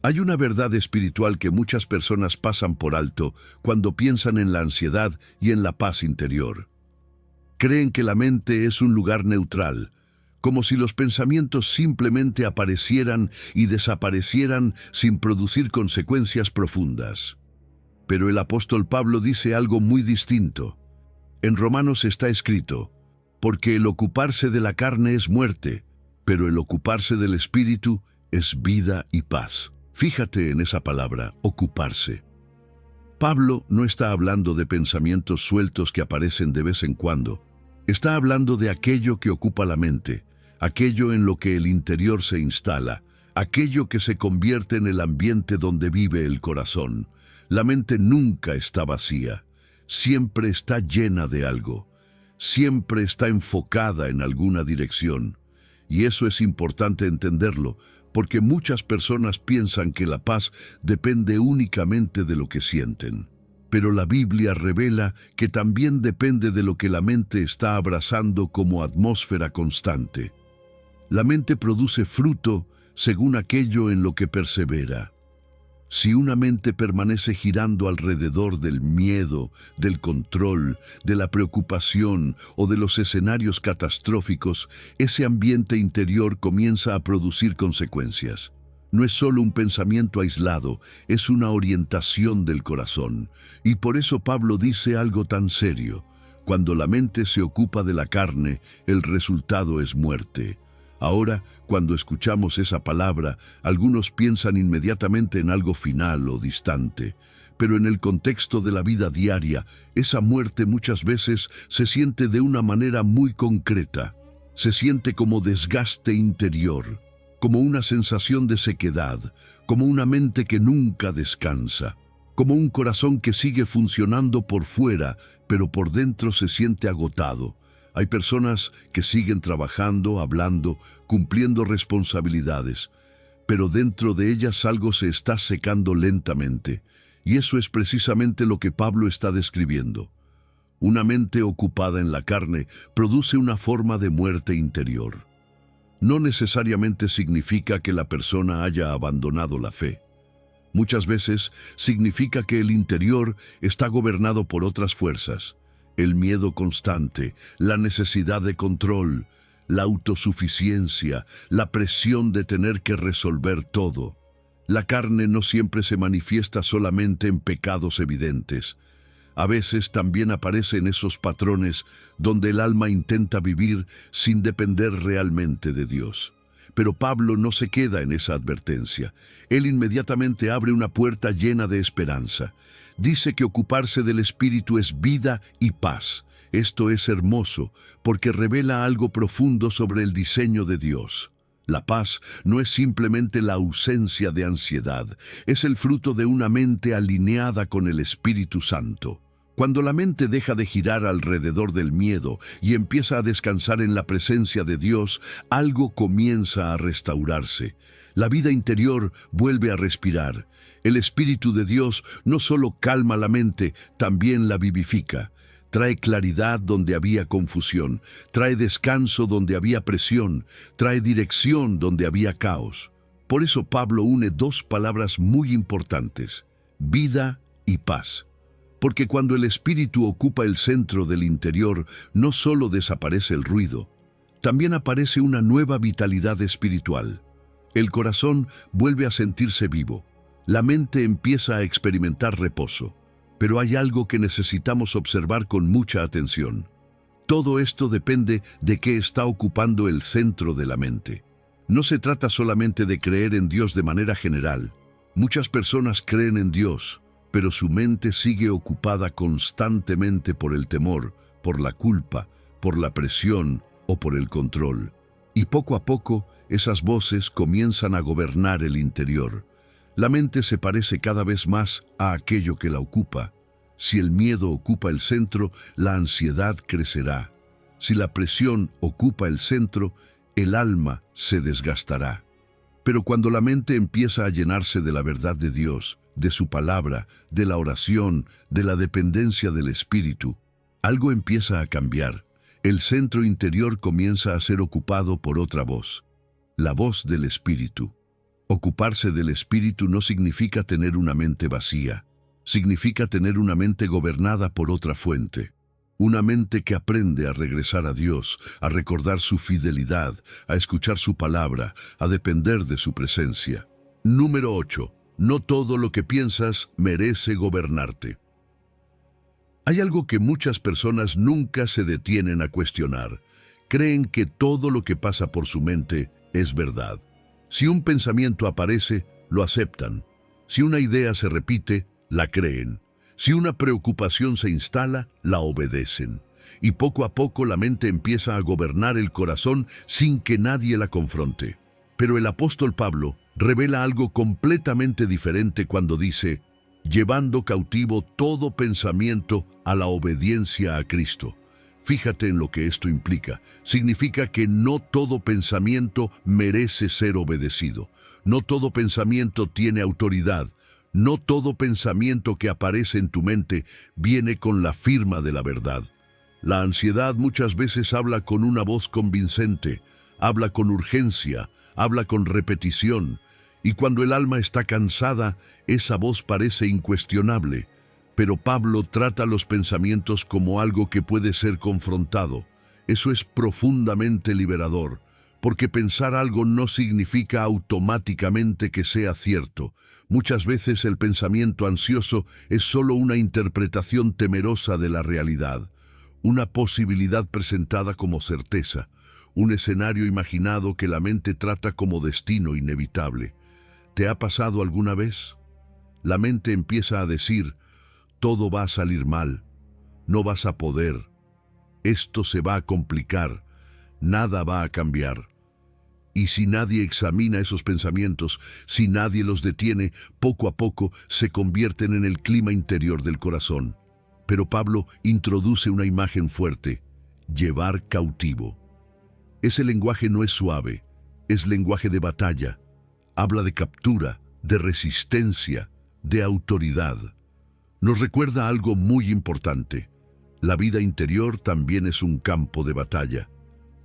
Hay una verdad espiritual que muchas personas pasan por alto cuando piensan en la ansiedad y en la paz interior. Creen que la mente es un lugar neutral, como si los pensamientos simplemente aparecieran y desaparecieran sin producir consecuencias profundas. Pero el apóstol Pablo dice algo muy distinto. En Romanos está escrito: porque el ocuparse de la carne es muerte, pero el ocuparse del espíritu es vida y paz. Fíjate en esa palabra, ocuparse. Pablo no está hablando de pensamientos sueltos que aparecen de vez en cuando. Está hablando de aquello que ocupa la mente, aquello en lo que el interior se instala, aquello que se convierte en el ambiente donde vive el corazón. La mente nunca está vacía, siempre está llena de algo, siempre está enfocada en alguna dirección. Y eso es importante entenderlo, porque muchas personas piensan que la paz depende únicamente de lo que sienten. Pero la Biblia revela que también depende de lo que la mente está abrazando como atmósfera constante. La mente produce fruto según aquello en lo que persevera. Si una mente permanece girando alrededor del miedo, del control, de la preocupación o de los escenarios catastróficos, ese ambiente interior comienza a producir consecuencias. No es solo un pensamiento aislado, es una orientación del corazón. Y por eso Pablo dice algo tan serio: cuando la mente se ocupa de la carne, el resultado es muerte. Ahora, cuando escuchamos esa palabra, algunos piensan inmediatamente en algo final o distante. Pero en el contexto de la vida diaria, esa muerte muchas veces se siente de una manera muy concreta. Se siente como desgaste interior, como una sensación de sequedad, como una mente que nunca descansa, como un corazón que sigue funcionando por fuera, pero por dentro se siente agotado. Hay personas que siguen trabajando, hablando, cumpliendo responsabilidades, pero dentro de ellas algo se está secando lentamente, y eso es precisamente lo que Pablo está describiendo. Una mente ocupada en la carne produce una forma de muerte interior. No necesariamente significa que la persona haya abandonado la fe. Muchas veces significa que el interior está gobernado por otras fuerzas. El miedo constante, la necesidad de control, la autosuficiencia, la presión de tener que resolver todo. La carne no siempre se manifiesta solamente en pecados evidentes. A veces también aparecen esos patrones donde el alma intenta vivir sin depender realmente de Dios. Pero Pablo no se queda en esa advertencia. Él inmediatamente abre una puerta llena de esperanza. Dice que ocuparse del espíritu es vida y paz. Esto es hermoso porque revela algo profundo sobre el diseño de Dios. La paz no es simplemente la ausencia de ansiedad, es el fruto de una mente alineada con el Espíritu Santo. Cuando la mente deja de girar alrededor del miedo y empieza a descansar en la presencia de Dios, algo comienza a restaurarse. La vida interior vuelve a respirar. El Espíritu de Dios no solo calma la mente, también la vivifica. Trae claridad donde había confusión, trae descanso donde había presión, trae dirección donde había caos. Por eso Pablo une dos palabras muy importantes: vida y paz. Porque cuando el espíritu ocupa el centro del interior, no solo desaparece el ruido, también aparece una nueva vitalidad espiritual. El corazón vuelve a sentirse vivo, la mente empieza a experimentar reposo. Pero hay algo que necesitamos observar con mucha atención. Todo esto depende de qué está ocupando el centro de la mente. No se trata solamente de creer en Dios de manera general. Muchas personas creen en Dios, pero su mente sigue ocupada constantemente por el temor, por la culpa, por la presión o por el control. Y poco a poco, esas voces comienzan a gobernar el interior. La mente se parece cada vez más a aquello que la ocupa. Si el miedo ocupa el centro, la ansiedad crecerá. Si la presión ocupa el centro, el alma se desgastará. Pero cuando la mente empieza a llenarse de la verdad de Dios, de su palabra, de la oración, de la dependencia del Espíritu, algo empieza a cambiar. El centro interior comienza a ser ocupado por otra voz, la voz del Espíritu. Ocuparse del Espíritu no significa tener una mente vacía, significa tener una mente gobernada por otra fuente. Una mente que aprende a regresar a Dios, a recordar su fidelidad, a escuchar su palabra, a depender de su presencia. Número 8. No todo lo que piensas merece gobernarte. Hay algo que muchas personas nunca se detienen a cuestionar. Creen que todo lo que pasa por su mente es verdad. Si un pensamiento aparece, lo aceptan. Si una idea se repite, la creen. Si una preocupación se instala, la obedecen. Y poco a poco la mente empieza a gobernar el corazón sin que nadie la confronte. Pero el apóstol Pablo revela algo completamente diferente cuando dice, llevando cautivo todo pensamiento a la obediencia a Cristo. Fíjate en lo que esto implica. Significa que no todo pensamiento merece ser obedecido. No todo pensamiento tiene autoridad. No todo pensamiento que aparece en tu mente viene con la firma de la verdad. La ansiedad muchas veces habla con una voz convincente, habla con urgencia, habla con repetición, y cuando el alma está cansada, esa voz parece incuestionable. Pero Pablo trata los pensamientos como algo que puede ser confrontado. Eso es profundamente liberador, porque pensar algo no significa automáticamente que sea cierto. Muchas veces el pensamiento ansioso es solo una interpretación temerosa de la realidad, una posibilidad presentada como certeza, un escenario imaginado que la mente trata como destino inevitable. ¿Te ha pasado alguna vez? La mente empieza a decir, todo va a salir mal, no vas a poder, esto se va a complicar, nada va a cambiar. Y si nadie examina esos pensamientos, si nadie los detiene, poco a poco se convierten en el clima interior del corazón. Pero Pablo introduce una imagen fuerte, llevar cautivo. Ese lenguaje no es suave, es lenguaje de batalla. Habla de captura, de resistencia, de autoridad. Nos recuerda algo muy importante. La vida interior también es un campo de batalla.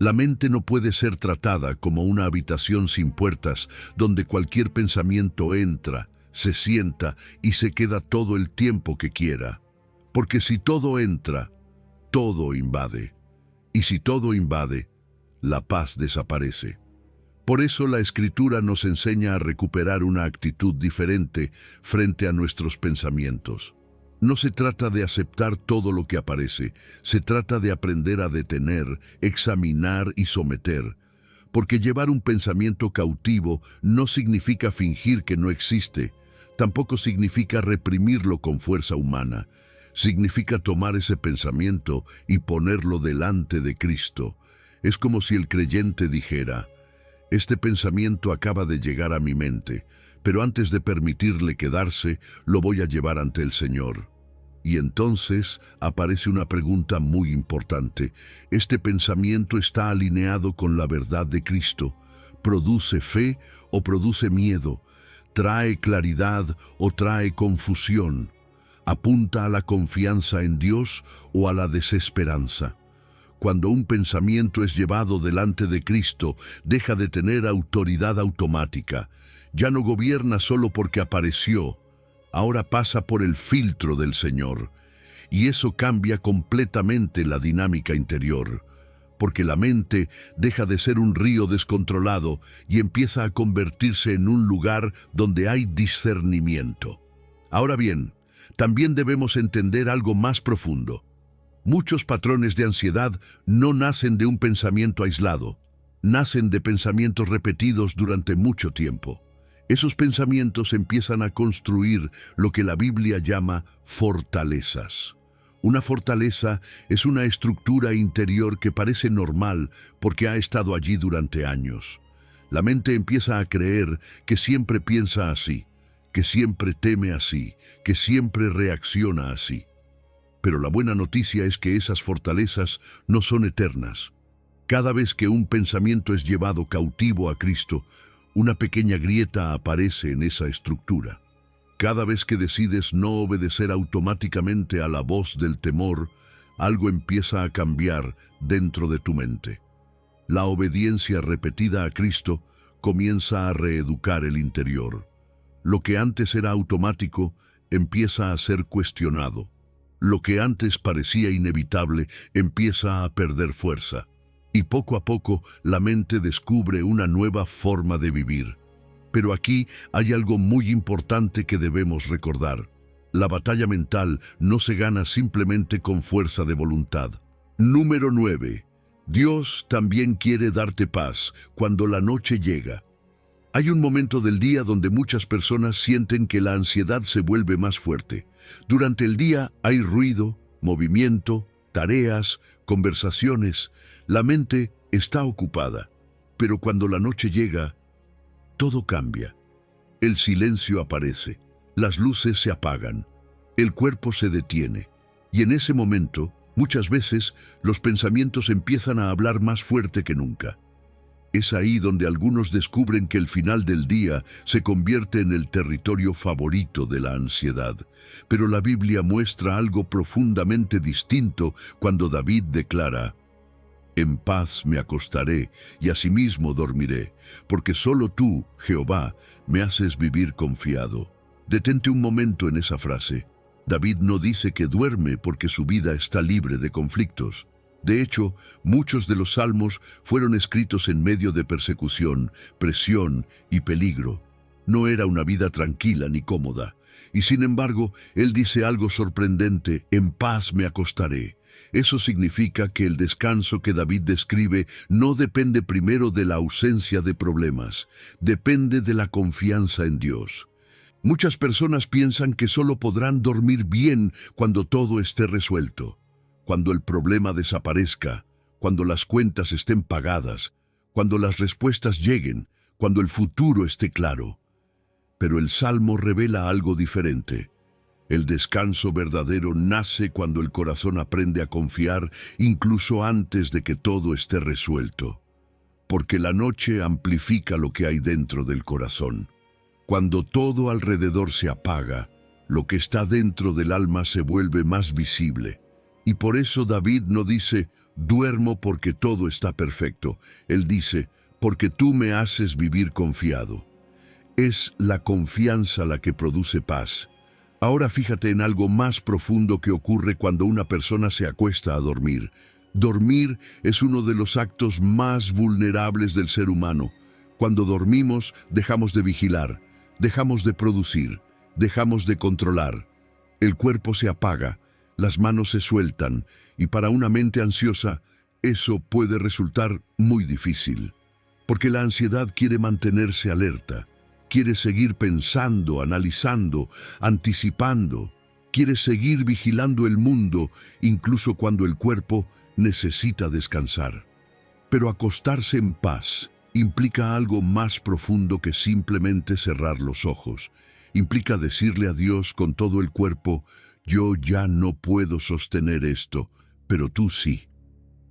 La mente no puede ser tratada como una habitación sin puertas donde cualquier pensamiento entra, se sienta y se queda todo el tiempo que quiera. Porque si todo entra, todo invade. Y si todo invade, la paz desaparece. Por eso la Escritura nos enseña a recuperar una actitud diferente frente a nuestros pensamientos. No se trata de aceptar todo lo que aparece, se trata de aprender a detener, examinar y someter. Porque llevar un pensamiento cautivo no significa fingir que no existe, tampoco significa reprimirlo con fuerza humana. Significa tomar ese pensamiento y ponerlo delante de Cristo. Es como si el creyente dijera, este pensamiento acaba de llegar a mi mente, pero antes de permitirle quedarse, lo voy a llevar ante el Señor. Y entonces aparece una pregunta muy importante. ¿Este pensamiento está alineado con la verdad de Cristo? ¿Produce fe o produce miedo? ¿Trae claridad o trae confusión? ¿Apunta a la confianza en Dios o a la desesperanza? Cuando un pensamiento es llevado delante de Cristo, deja de tener autoridad automática. Ya no gobierna solo porque apareció, ahora pasa por el filtro del Señor. Y eso cambia completamente la dinámica interior, porque la mente deja de ser un río descontrolado y empieza a convertirse en un lugar donde hay discernimiento. Ahora bien, también debemos entender algo más profundo. Muchos patrones de ansiedad no nacen de un pensamiento aislado. nacen de pensamientos repetidos durante mucho tiempo. Esos pensamientos empiezan a construir lo que la Biblia llama fortalezas. Una fortaleza es una estructura interior que parece normal porque ha estado allí durante años. La mente empieza a creer que siempre piensa así, que siempre teme así, que siempre reacciona así. Pero la buena noticia es que esas fortalezas no son eternas. Cada vez que un pensamiento es llevado cautivo a Cristo, una pequeña grieta aparece en esa estructura. Cada vez que decides no obedecer automáticamente a la voz del temor, algo empieza a cambiar dentro de tu mente. La obediencia repetida a Cristo comienza a reeducar el interior. Lo que antes era automático empieza a ser cuestionado. Lo que antes parecía inevitable empieza a perder fuerza. Y poco a poco la mente descubre una nueva forma de vivir. Pero aquí hay algo muy importante que debemos recordar. La batalla mental no se gana simplemente con fuerza de voluntad. Número 9. Dios también quiere darte paz cuando la noche llega. Hay un momento del día donde muchas personas sienten que la ansiedad se vuelve más fuerte. Durante el día hay ruido, movimiento, tareas, conversaciones. La mente está ocupada, pero cuando la noche llega, todo cambia. El silencio aparece, las luces se apagan, el cuerpo se detiene, y en ese momento, muchas veces, los pensamientos empiezan a hablar más fuerte que nunca. Es ahí donde algunos descubren que el final del día se convierte en el territorio favorito de la ansiedad. Pero la Biblia muestra algo profundamente distinto cuando David declara: «En paz me acostaré y asimismo dormiré, porque solo tú, Jehová, me haces vivir confiado». Detente un momento en esa frase. David no dice que duerme porque su vida está libre de conflictos. De hecho, muchos de los salmos fueron escritos en medio de persecución, presión y peligro. No era una vida tranquila ni cómoda. Y sin embargo, él dice algo sorprendente: «En paz me acostaré». Eso significa que el descanso que David describe no depende primero de la ausencia de problemas, depende de la confianza en Dios. Muchas personas piensan que solo podrán dormir bien cuando todo esté resuelto, cuando el problema desaparezca, cuando las cuentas estén pagadas, cuando las respuestas lleguen, cuando el futuro esté claro. Pero el Salmo revela algo diferente. El descanso verdadero nace cuando el corazón aprende a confiar incluso antes de que todo esté resuelto. Porque la noche amplifica lo que hay dentro del corazón. Cuando todo alrededor se apaga, lo que está dentro del alma se vuelve más visible. Y por eso David no dice: «Duermo porque todo está perfecto». Él dice: «Porque tú me haces vivir confiado». Es la confianza la que produce paz. Ahora fíjate en algo más profundo que ocurre cuando una persona se acuesta a dormir. Dormir es uno de los actos más vulnerables del ser humano. Cuando dormimos, dejamos de vigilar, dejamos de producir, dejamos de controlar. El cuerpo se apaga, las manos se sueltan, y para una mente ansiosa, eso puede resultar muy difícil. Porque la ansiedad quiere mantenerse alerta. Quiere seguir pensando, analizando, anticipando. Quiere seguir vigilando el mundo, incluso cuando el cuerpo necesita descansar. Pero acostarse en paz implica algo más profundo que simplemente cerrar los ojos. Implica decirle a Dios con todo el cuerpo: «Yo ya no puedo sostener esto, pero tú sí».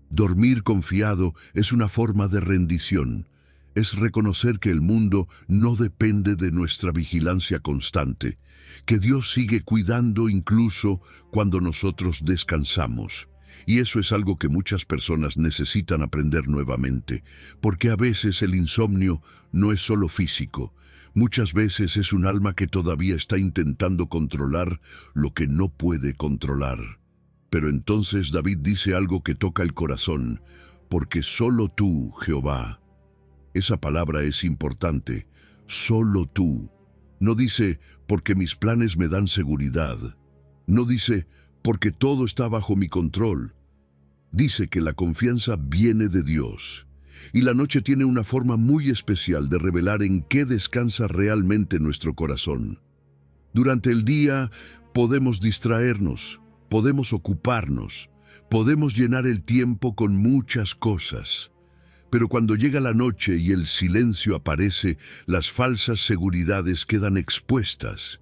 Dormir confiado es una forma de rendición. Es reconocer que el mundo no depende de nuestra vigilancia constante, que Dios sigue cuidando incluso cuando nosotros descansamos. Y eso es algo que muchas personas necesitan aprender nuevamente, porque a veces el insomnio no es solo físico. Muchas veces es un alma que todavía está intentando controlar lo que no puede controlar. Pero entonces David dice algo que toca el corazón: «Porque solo tú, Jehová». Esa palabra es importante. Solo tú. No dice: «porque mis planes me dan seguridad». No dice: «porque todo está bajo mi control». Dice que la confianza viene de Dios. Y la noche tiene una forma muy especial de revelar en qué descansa realmente nuestro corazón. Durante el día podemos distraernos, podemos ocuparnos, podemos llenar el tiempo con muchas cosas. Pero cuando llega la noche y el silencio aparece, las falsas seguridades quedan expuestas.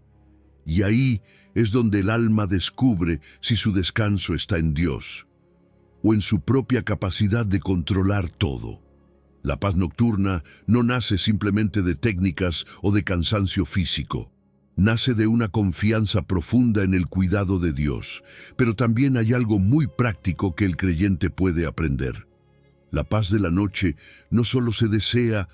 Y ahí es donde el alma descubre si su descanso está en Dios o en su propia capacidad de controlar todo. La paz nocturna no nace simplemente de técnicas o de cansancio físico. Nace de una confianza profunda en el cuidado de Dios, pero también hay algo muy práctico que el creyente puede aprender. La paz de la noche no solo se desea,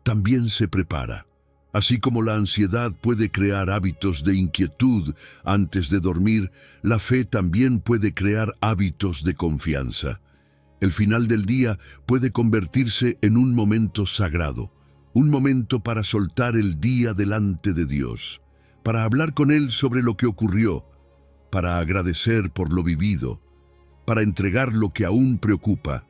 también se prepara. Así como la ansiedad puede crear hábitos de inquietud antes de dormir, la fe también puede crear hábitos de confianza. El final del día puede convertirse en un momento sagrado, un momento para soltar el día delante de Dios, para hablar con Él sobre lo que ocurrió, para agradecer por lo vivido, para entregar lo que aún preocupa.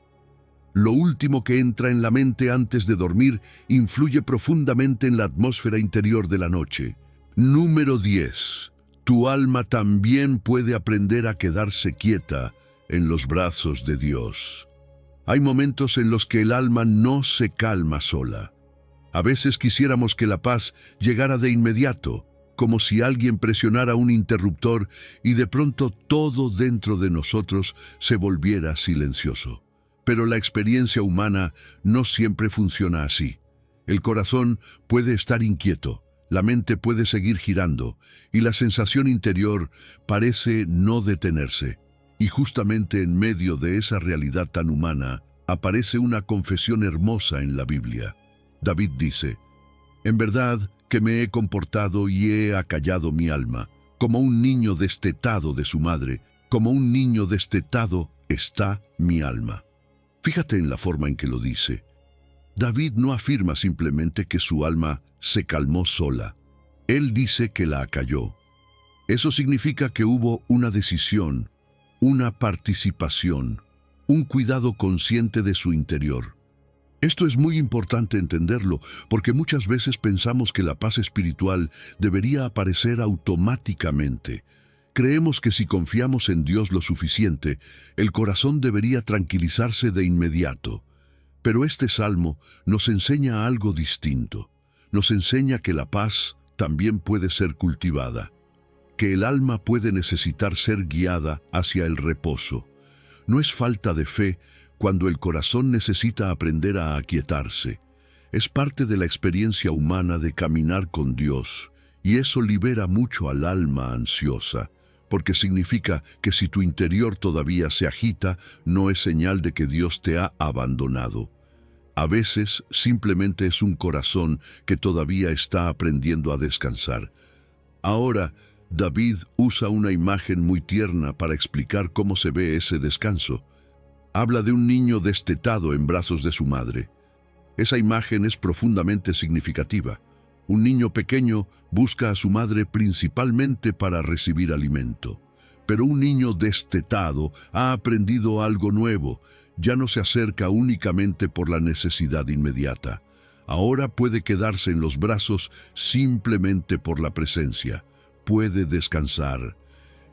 Lo último que entra en la mente antes de dormir influye profundamente en la atmósfera interior de la noche. Número 10. Tu alma también puede aprender a quedarse quieta en los brazos de Dios. Hay momentos en los que el alma no se calma sola. A veces quisiéramos que la paz llegara de inmediato, como si alguien presionara un interruptor y de pronto todo dentro de nosotros se volviera silencioso. Pero la experiencia humana no siempre funciona así. El corazón puede estar inquieto, la mente puede seguir girando y la sensación interior parece no detenerse. Y justamente en medio de esa realidad tan humana aparece una confesión hermosa en la Biblia. David dice: «En verdad que me he comportado y he acallado mi alma, como un niño destetado de su madre, como un niño destetado está mi alma». Fíjate en la forma en que lo dice. David no afirma simplemente que su alma se calmó sola. Él dice que la acalló. Eso significa que hubo una decisión, una participación, un cuidado consciente de su interior. Esto es muy importante entenderlo, porque muchas veces pensamos que la paz espiritual debería aparecer automáticamente. Creemos que si confiamos en Dios lo suficiente, el corazón debería tranquilizarse de inmediato. Pero este salmo nos enseña algo distinto. Nos enseña que la paz también puede ser cultivada, que el alma puede necesitar ser guiada hacia el reposo. No es falta de fe cuando el corazón necesita aprender a aquietarse. Es parte de la experiencia humana de caminar con Dios, y eso libera mucho al alma ansiosa, porque significa que si tu interior todavía se agita, no es señal de que Dios te ha abandonado. A veces simplemente es un corazón que todavía está aprendiendo a descansar. Ahora, David usa una imagen muy tierna para explicar cómo se ve ese descanso. Habla de un niño destetado en brazos de su madre. Esa imagen es profundamente significativa. Un niño pequeño busca a su madre principalmente para recibir alimento. Pero un niño destetado ha aprendido algo nuevo. Ya no se acerca únicamente por la necesidad inmediata. Ahora puede quedarse en los brazos simplemente por la presencia. Puede descansar.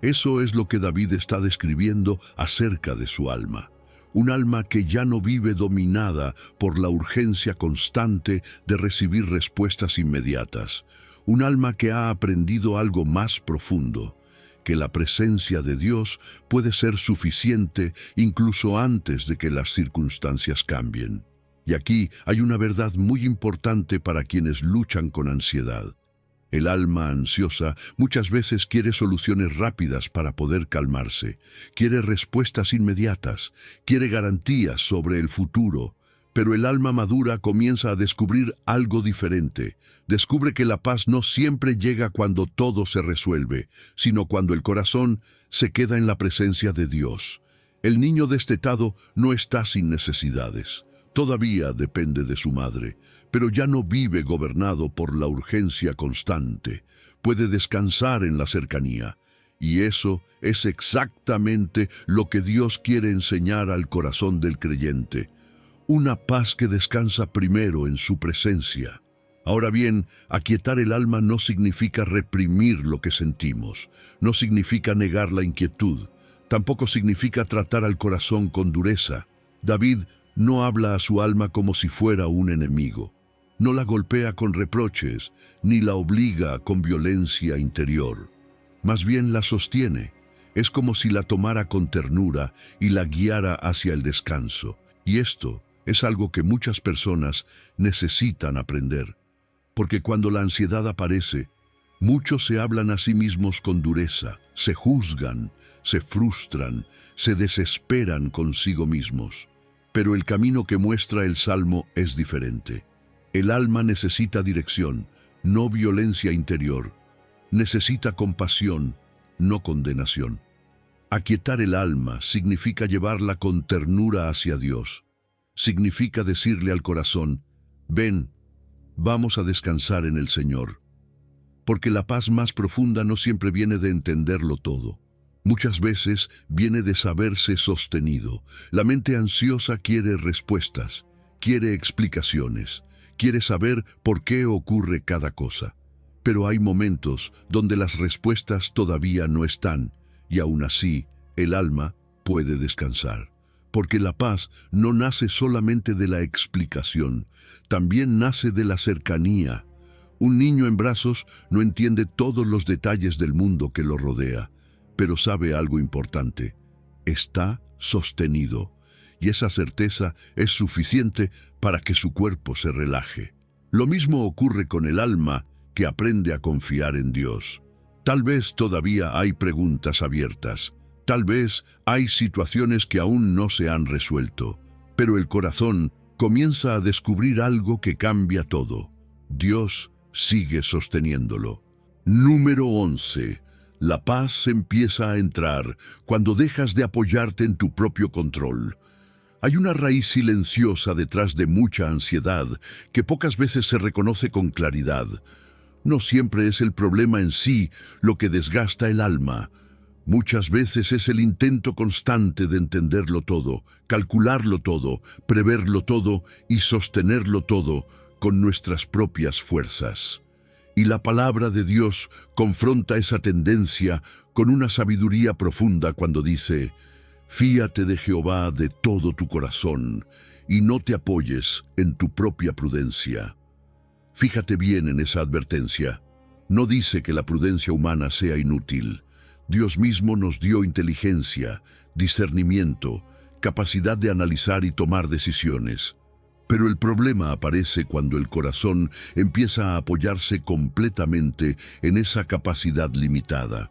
Eso es lo que David está describiendo acerca de su alma. Un alma que ya no vive dominada por la urgencia constante de recibir respuestas inmediatas. Un alma que ha aprendido algo más profundo, que la presencia de Dios puede ser suficiente incluso antes de que las circunstancias cambien. Y aquí hay una verdad muy importante para quienes luchan con ansiedad. El alma ansiosa muchas veces quiere soluciones rápidas para poder calmarse, quiere respuestas inmediatas, quiere garantías sobre el futuro, pero el alma madura comienza a descubrir algo diferente. Descubre que la paz no siempre llega cuando todo se resuelve, sino cuando el corazón se queda en la presencia de Dios. El niño destetado no está sin necesidades. Todavía depende de su madre, pero ya no vive gobernado por la urgencia constante. Puede descansar en la cercanía. Y eso es exactamente lo que Dios quiere enseñar al corazón del creyente. una paz que descansa primero en su presencia. Ahora bien, aquietar el alma no significa reprimir lo que sentimos, no significa negar la inquietud, tampoco significa tratar al corazón con dureza. David no habla a su alma como si fuera un enemigo. No la golpea con reproches, ni la obliga con violencia interior. Más bien la sostiene. Es como si la tomara con ternura y la guiara hacia el descanso. Y esto es algo que muchas personas necesitan aprender. Porque cuando la ansiedad aparece, muchos se hablan a sí mismos con dureza, se juzgan, se frustran, se desesperan consigo mismos. Pero el camino que muestra el Salmo es diferente. El alma necesita dirección, no violencia interior. Necesita compasión, no condenación. Aquietar el alma significa llevarla con ternura hacia Dios. Significa decirle al corazón, ven, vamos a descansar en el Señor. Porque la paz más profunda no siempre viene de entenderlo todo. Muchas veces viene de saberse sostenido. La mente ansiosa quiere respuestas, quiere explicaciones, quiere saber por qué ocurre cada cosa. Pero hay momentos donde las respuestas todavía no están, y aún así el alma puede descansar. Porque la paz no nace solamente de la explicación, también nace de la cercanía. Un niño en brazos no entiende todos los detalles del mundo que lo rodea, pero sabe algo importante: está sostenido, y esa certeza es suficiente para que su cuerpo se relaje. Lo mismo ocurre con el alma que aprende a confiar en Dios. Tal vez todavía hay preguntas abiertas, tal vez hay situaciones que aún no se han resuelto, pero el corazón comienza a descubrir algo que cambia todo. Dios sigue sosteniéndolo. Número 11. La paz empieza a entrar cuando dejas de apoyarte en tu propio control. Hay una raíz silenciosa detrás de mucha ansiedad que pocas veces se reconoce con claridad. No siempre es el problema en sí lo que desgasta el alma. Muchas veces es el intento constante de entenderlo todo, calcularlo todo, preverlo todo y sostenerlo todo con nuestras propias fuerzas. Y la palabra de Dios confronta esa tendencia con una sabiduría profunda cuando dice: fíate de Jehová de todo tu corazón y no te apoyes en tu propia prudencia. Fíjate bien en esa advertencia. No dice que la prudencia humana sea inútil. Dios mismo nos dio inteligencia, discernimiento, capacidad de analizar y tomar decisiones. Pero el problema aparece cuando el corazón empieza a apoyarse completamente en esa capacidad limitada.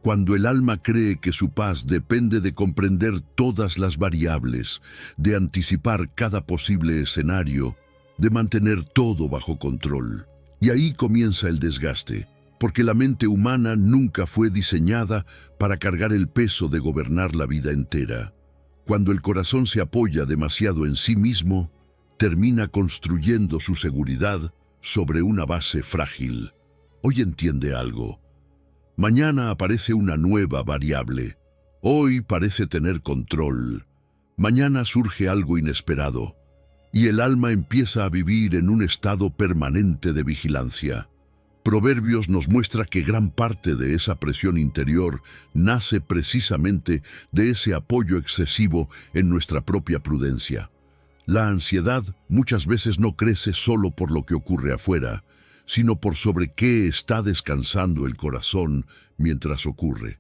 Cuando el alma cree que su paz depende de comprender todas las variables, de anticipar cada posible escenario, de mantener todo bajo control. Y ahí comienza el desgaste, porque la mente humana nunca fue diseñada para cargar el peso de gobernar la vida entera. Cuando el corazón se apoya demasiado en sí mismo, termina construyendo su seguridad sobre una base frágil. Hoy entiende algo. Mañana aparece una nueva variable. Hoy parece tener control. Mañana surge algo inesperado. Y el alma empieza a vivir en un estado permanente de vigilancia. Proverbios nos muestra que gran parte de esa presión interior nace precisamente de ese apoyo excesivo en nuestra propia prudencia. La ansiedad muchas veces no crece solo por lo que ocurre afuera, sino por sobre qué está descansando el corazón mientras ocurre.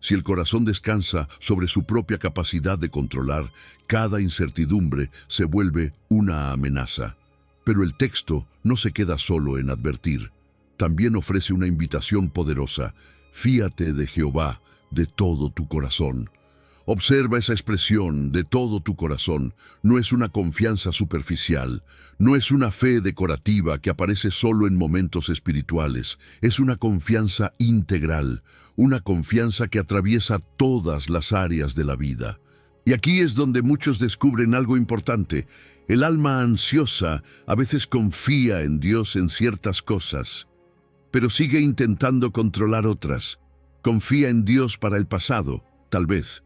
Si el corazón descansa sobre su propia capacidad de controlar, cada incertidumbre se vuelve una amenaza. Pero el texto no se queda solo en advertir. También ofrece una invitación poderosa: fíate de Jehová de todo tu corazón. Observa esa expresión, de todo tu corazón. No es una confianza superficial, no es una fe decorativa que aparece solo en momentos espirituales. Es una confianza integral, una confianza que atraviesa todas las áreas de la vida. Y aquí es donde muchos descubren algo importante. El alma ansiosa a veces confía en Dios en ciertas cosas, pero sigue intentando controlar otras. Confía en Dios para el pasado, tal vez,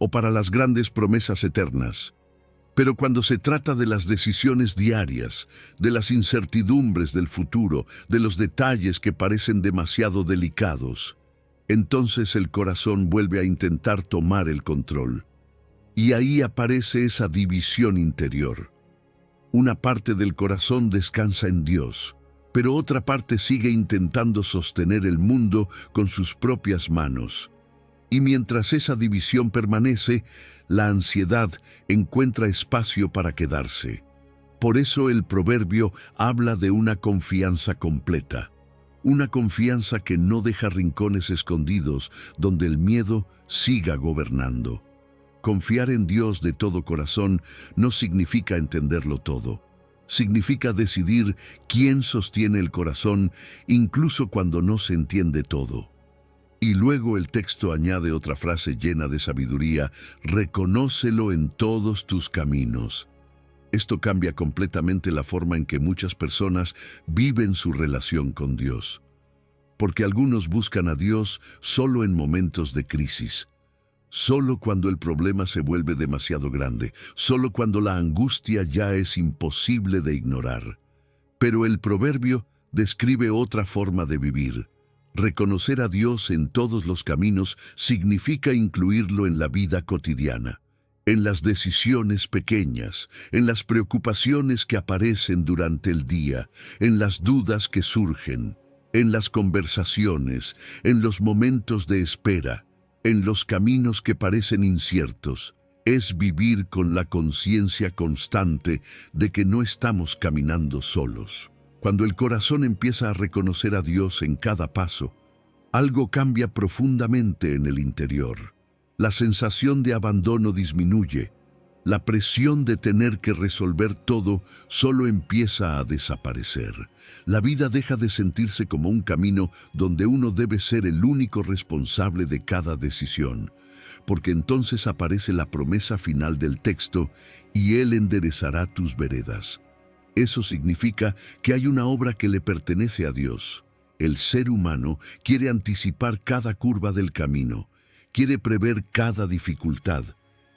o para las grandes promesas eternas. Pero cuando se trata de las decisiones diarias, de las incertidumbres del futuro, de los detalles que parecen demasiado delicados, entonces el corazón vuelve a intentar tomar el control. Y ahí aparece esa división interior. Una parte del corazón descansa en Dios, pero otra parte sigue intentando sostener el mundo con sus propias manos. Y mientras esa división permanece, la ansiedad encuentra espacio para quedarse. Por eso el proverbio habla de una confianza completa. Una confianza que no deja rincones escondidos donde el miedo siga gobernando. Confiar en Dios de todo corazón no significa entenderlo todo. Significa decidir quién sostiene el corazón incluso cuando no se entiende todo. Y luego el texto añade otra frase llena de sabiduría: reconócelo en todos tus caminos. Esto cambia completamente la forma en que muchas personas viven su relación con Dios. Porque algunos buscan a Dios solo en momentos de crisis, solo cuando el problema se vuelve demasiado grande, solo cuando la angustia ya es imposible de ignorar. Pero el proverbio describe otra forma de vivir. Reconocer a Dios en todos los caminos significa incluirlo en la vida cotidiana, en las decisiones pequeñas, en las preocupaciones que aparecen durante el día, en las dudas que surgen, en las conversaciones, en los momentos de espera, en los caminos que parecen inciertos. Es vivir con la conciencia constante de que no estamos caminando solos. Cuando el corazón empieza a reconocer a Dios en cada paso, algo cambia profundamente en el interior. La sensación de abandono disminuye. La presión de tener que resolver todo solo empieza a desaparecer. La vida deja de sentirse como un camino donde uno debe ser el único responsable de cada decisión, porque entonces aparece la promesa final del texto: y Él enderezará tus veredas. Eso significa que hay una obra que le pertenece a Dios. El ser humano quiere anticipar cada curva del camino, quiere prever cada dificultad,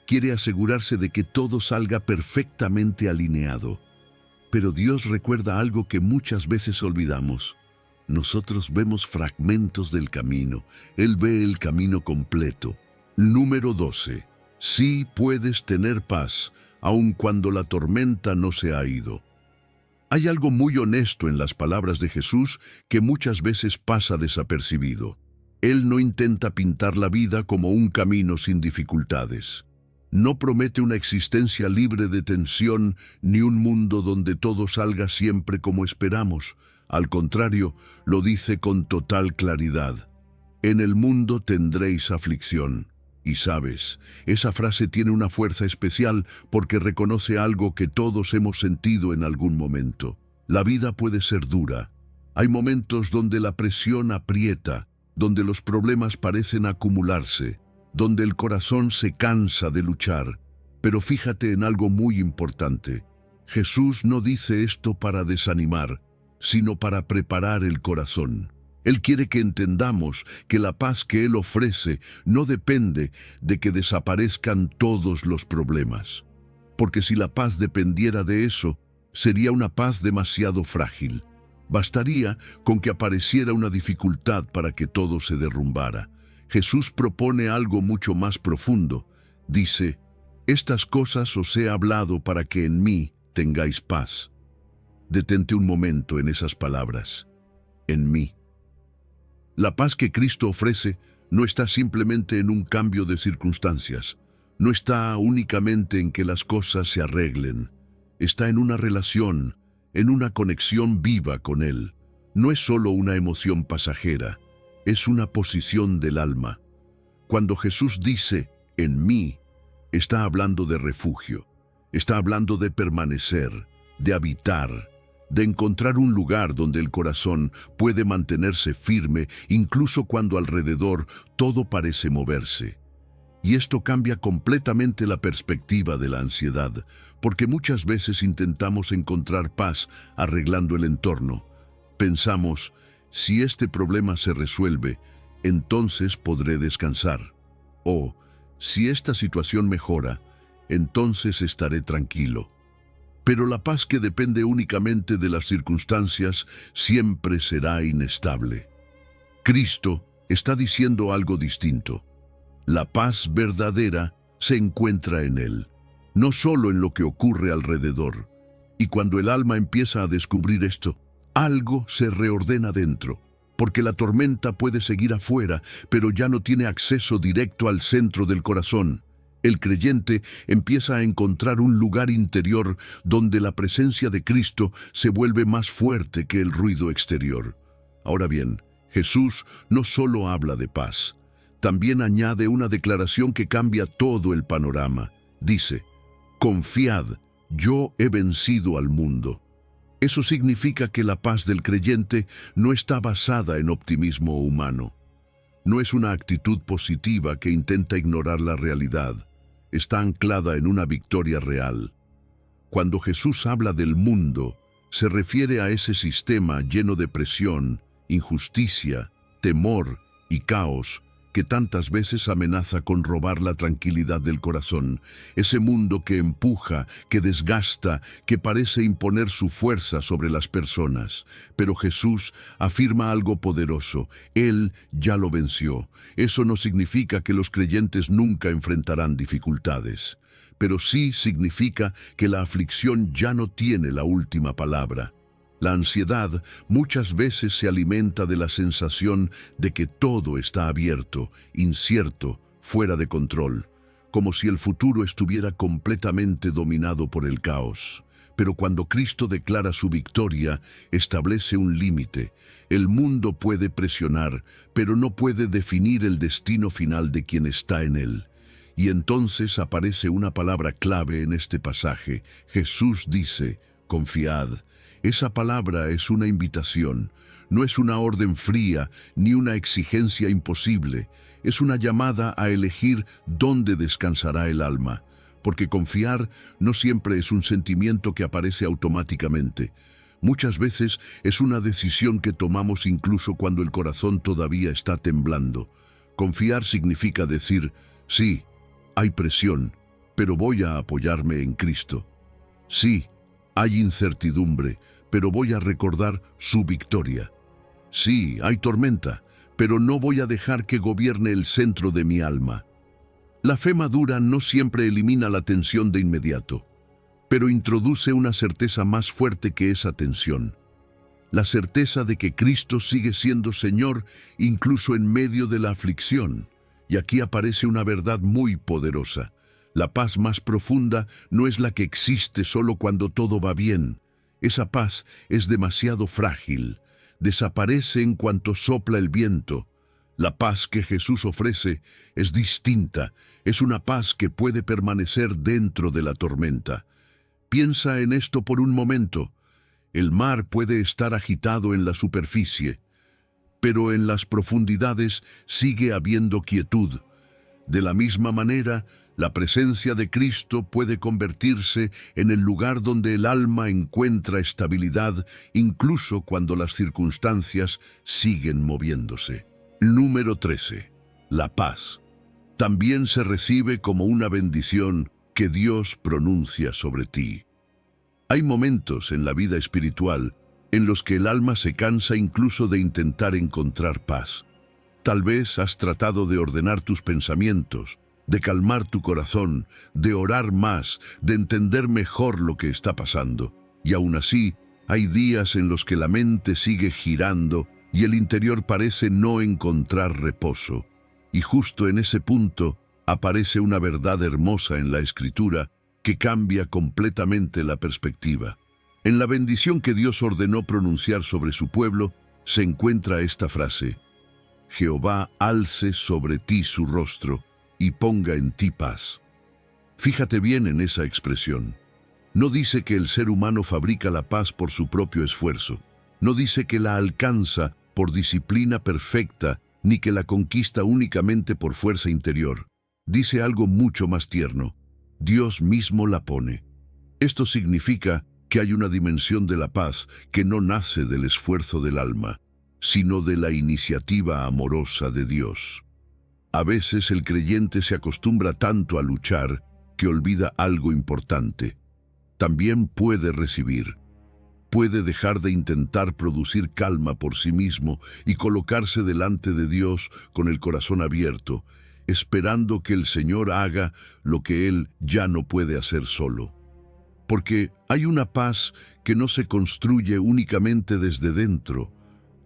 quiere asegurarse de que todo salga perfectamente alineado. Pero Dios recuerda algo que muchas veces olvidamos. Nosotros vemos fragmentos del camino, Él ve el camino completo. Número 12. Sí puedes tener paz, aun cuando la tormenta no se ha ido. Hay algo muy honesto en las palabras de Jesús que muchas veces pasa desapercibido. Él no intenta pintar la vida como un camino sin dificultades. No promete una existencia libre de tensión ni un mundo donde todo salga siempre como esperamos. Al contrario, lo dice con total claridad: en el mundo tendréis aflicción. Y sabes, esa frase tiene una fuerza especial porque reconoce algo que todos hemos sentido en algún momento. La vida puede ser dura. Hay momentos donde la presión aprieta, donde los problemas parecen acumularse, donde el corazón se cansa de luchar. Pero fíjate en algo muy importante. Jesús no dice esto para desanimar, sino para preparar el corazón. Él quiere que entendamos que la paz que Él ofrece no depende de que desaparezcan todos los problemas. Porque si la paz dependiera de eso, sería una paz demasiado frágil. Bastaría con que apareciera una dificultad para que todo se derrumbara. Jesús propone algo mucho más profundo. Dice: estas cosas os he hablado para que en mí tengáis paz. Detente un momento en esas palabras. En mí. La paz que Cristo ofrece no está simplemente en un cambio de circunstancias, no está únicamente en que las cosas se arreglen, está en una relación, en una conexión viva con Él. No es solo una emoción pasajera, es una posición del alma. Cuando Jesús dice, en mí, está hablando de refugio, está hablando de permanecer, de habitar, de encontrar un lugar donde el corazón puede mantenerse firme incluso cuando alrededor todo parece moverse. Y esto cambia completamente la perspectiva de la ansiedad, porque muchas veces intentamos encontrar paz arreglando el entorno. Pensamos: si este problema se resuelve, entonces podré descansar. O, si esta situación mejora, entonces estaré tranquilo. Pero la paz que depende únicamente de las circunstancias siempre será inestable. Cristo está diciendo algo distinto. La paz verdadera se encuentra en Él, no solo en lo que ocurre alrededor. Y cuando el alma empieza a descubrir esto, algo se reordena dentro, porque la tormenta puede seguir afuera, pero ya no tiene acceso directo al centro del corazón. El creyente empieza a encontrar un lugar interior donde la presencia de Cristo se vuelve más fuerte que el ruido exterior. Ahora bien, Jesús no solo habla de paz, también añade una declaración que cambia todo el panorama. Dice, «Confiad, yo he vencido al mundo». Eso significa que la paz del creyente no está basada en optimismo humano. No es una actitud positiva que intenta ignorar la realidad. Está anclada en una victoria real. Cuando Jesús habla del mundo, se refiere a ese sistema lleno de presión, injusticia, temor y caos que tantas veces amenaza con robar la tranquilidad del corazón, ese mundo que empuja, que desgasta, que parece imponer su fuerza sobre las personas. Pero Jesús afirma algo poderoso: Él ya lo venció. Eso no significa que los creyentes nunca enfrentarán dificultades, pero sí significa que la aflicción ya no tiene la última palabra. La ansiedad muchas veces se alimenta de la sensación de que todo está abierto, incierto, fuera de control, como si el futuro estuviera completamente dominado por el caos. Pero cuando Cristo declara su victoria, establece un límite. El mundo puede presionar, pero no puede definir el destino final de quien está en él. Y entonces aparece una palabra clave en este pasaje. Jesús dice, «Confiad». Esa palabra es una invitación, no es una orden fría ni una exigencia imposible. Es una llamada a elegir dónde descansará el alma, porque confiar no siempre es un sentimiento que aparece automáticamente. Muchas veces es una decisión que tomamos incluso cuando el corazón todavía está temblando. Confiar significa decir, sí, hay presión, pero voy a apoyarme en Cristo. Sí, hay incertidumbre, pero voy a recordar su victoria. Sí, hay tormenta, pero no voy a dejar que gobierne el centro de mi alma. La fe madura no siempre elimina la tensión de inmediato, pero introduce una certeza más fuerte que esa tensión. La certeza de que Cristo sigue siendo Señor incluso en medio de la aflicción. Y aquí aparece una verdad muy poderosa. La paz más profunda no es la que existe solo cuando todo va bien. Esa paz es demasiado frágil. Desaparece en cuanto sopla el viento. La paz que Jesús ofrece es distinta. Es una paz que puede permanecer dentro de la tormenta. Piensa en esto por un momento. El mar puede estar agitado en la superficie, pero en las profundidades sigue habiendo quietud. De la misma manera, la presencia de Cristo puede convertirse en el lugar donde el alma encuentra estabilidad, incluso cuando las circunstancias siguen moviéndose. Número 13. La paz. También se recibe como una bendición que Dios pronuncia sobre ti. Hay momentos en la vida espiritual en los que el alma se cansa incluso de intentar encontrar paz. Tal vez has tratado de ordenar tus pensamientos, de calmar tu corazón, de orar más, de entender mejor lo que está pasando. Y aún así, hay días en los que la mente sigue girando y el interior parece no encontrar reposo. Y justo en ese punto aparece una verdad hermosa en la Escritura que cambia completamente la perspectiva. En la bendición que Dios ordenó pronunciar sobre su pueblo, se encuentra esta frase: Jehová alce sobre ti su rostro y ponga en ti paz. Fíjate bien en esa expresión. No dice que el ser humano fabrica la paz por su propio esfuerzo. No dice que la alcanza por disciplina perfecta, ni que la conquista únicamente por fuerza interior. Dice algo mucho más tierno: Dios mismo la pone. Esto significa que hay una dimensión de la paz que no nace del esfuerzo del alma, sino de la iniciativa amorosa de Dios. A veces el creyente se acostumbra tanto a luchar que olvida algo importante. También puede recibir. Puede dejar de intentar producir calma por sí mismo y colocarse delante de Dios con el corazón abierto, esperando que el Señor haga lo que Él ya no puede hacer solo. Porque hay una paz que no se construye únicamente desde dentro.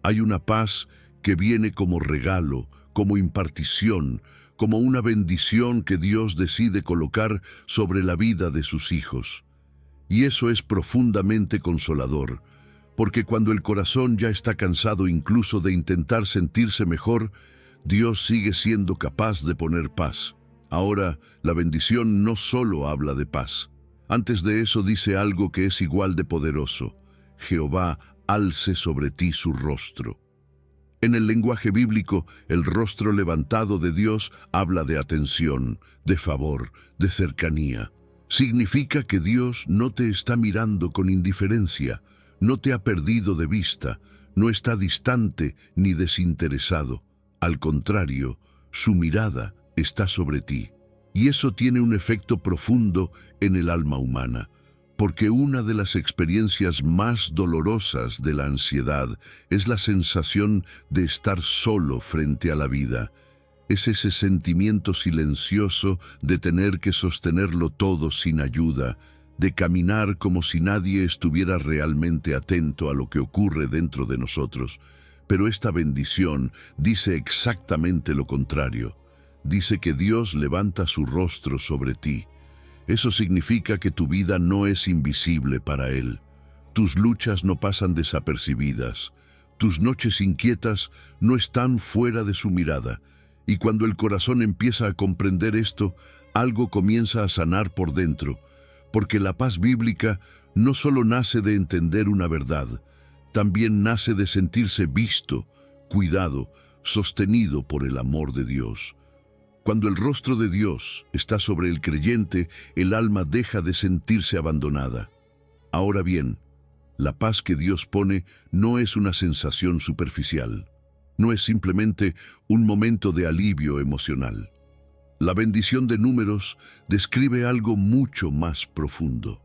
Hay una paz que viene como regalo, como impartición, como una bendición que Dios decide colocar sobre la vida de sus hijos. Y eso es profundamente consolador, porque cuando el corazón ya está cansado incluso de intentar sentirse mejor, Dios sigue siendo capaz de poner paz. Ahora, la bendición no solo habla de paz. Antes de eso dice algo que es igual de poderoso: Jehová alce sobre ti su rostro. En el lenguaje bíblico, el rostro levantado de Dios habla de atención, de favor, de cercanía. Significa que Dios no te está mirando con indiferencia, no te ha perdido de vista, no está distante ni desinteresado. Al contrario, su mirada está sobre ti. Y eso tiene un efecto profundo en el alma humana, porque una de las experiencias más dolorosas de la ansiedad es la sensación de estar solo frente a la vida. Es ese sentimiento silencioso de tener que sostenerlo todo sin ayuda, de caminar como si nadie estuviera realmente atento a lo que ocurre dentro de nosotros. Pero esta bendición dice exactamente lo contrario. Dice que Dios levanta su rostro sobre ti. Eso significa que tu vida no es invisible para Él. Tus luchas no pasan desapercibidas. Tus noches inquietas no están fuera de su mirada. Y cuando el corazón empieza a comprender esto, algo comienza a sanar por dentro, porque la paz bíblica no solo nace de entender una verdad, también nace de sentirse visto, cuidado, sostenido por el amor de Dios. Cuando el rostro de Dios está sobre el creyente, el alma deja de sentirse abandonada. Ahora bien, la paz que Dios pone no es una sensación superficial. No es simplemente un momento de alivio emocional. La bendición de Números describe algo mucho más profundo.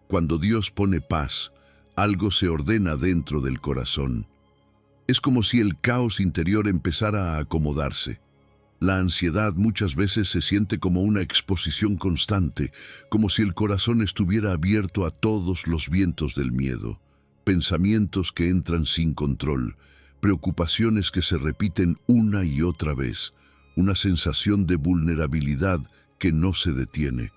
Cuando Dios pone paz, algo se ordena dentro del corazón. Es como si el caos interior empezara a acomodarse. La ansiedad muchas veces se siente como una exposición constante, como si el corazón estuviera abierto a todos los vientos del miedo, pensamientos que entran sin control, preocupaciones que se repiten una y otra vez, una sensación de vulnerabilidad que no se detiene.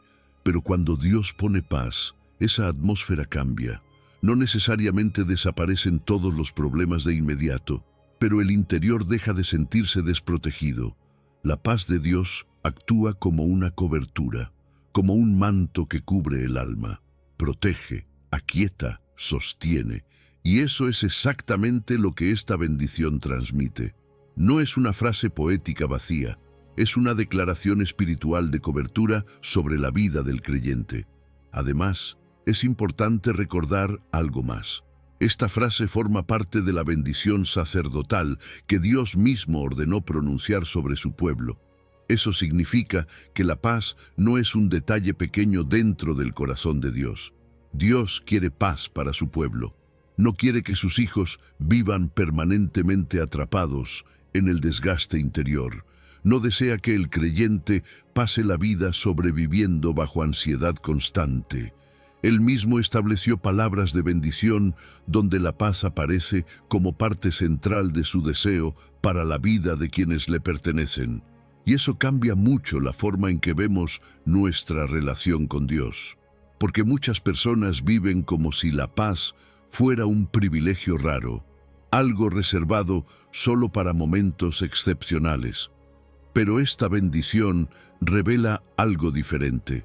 Pero cuando Dios pone paz, esa atmósfera cambia. No necesariamente desaparecen todos los problemas de inmediato, pero el interior deja de sentirse desprotegido. La paz de Dios actúa como una cobertura, como un manto que cubre el alma, protege, aquieta, sostiene. Y eso es exactamente lo que esta bendición transmite. No es una frase poética vacía, es una declaración espiritual de cobertura sobre la vida del creyente. Además, es importante recordar algo más. Esta frase forma parte de la bendición sacerdotal que Dios mismo ordenó pronunciar sobre su pueblo. Eso significa que la paz no es un detalle pequeño dentro del corazón de Dios. Dios quiere paz para su pueblo. No quiere que sus hijos vivan permanentemente atrapados en el desgaste interior. No desea que el creyente pase la vida sobreviviendo bajo ansiedad constante. Él mismo estableció palabras de bendición donde la paz aparece como parte central de su deseo para la vida de quienes le pertenecen. Y eso cambia mucho la forma en que vemos nuestra relación con Dios. Porque muchas personas viven como si la paz fuera un privilegio raro, algo reservado solo para momentos excepcionales. Pero esta bendición revela algo diferente.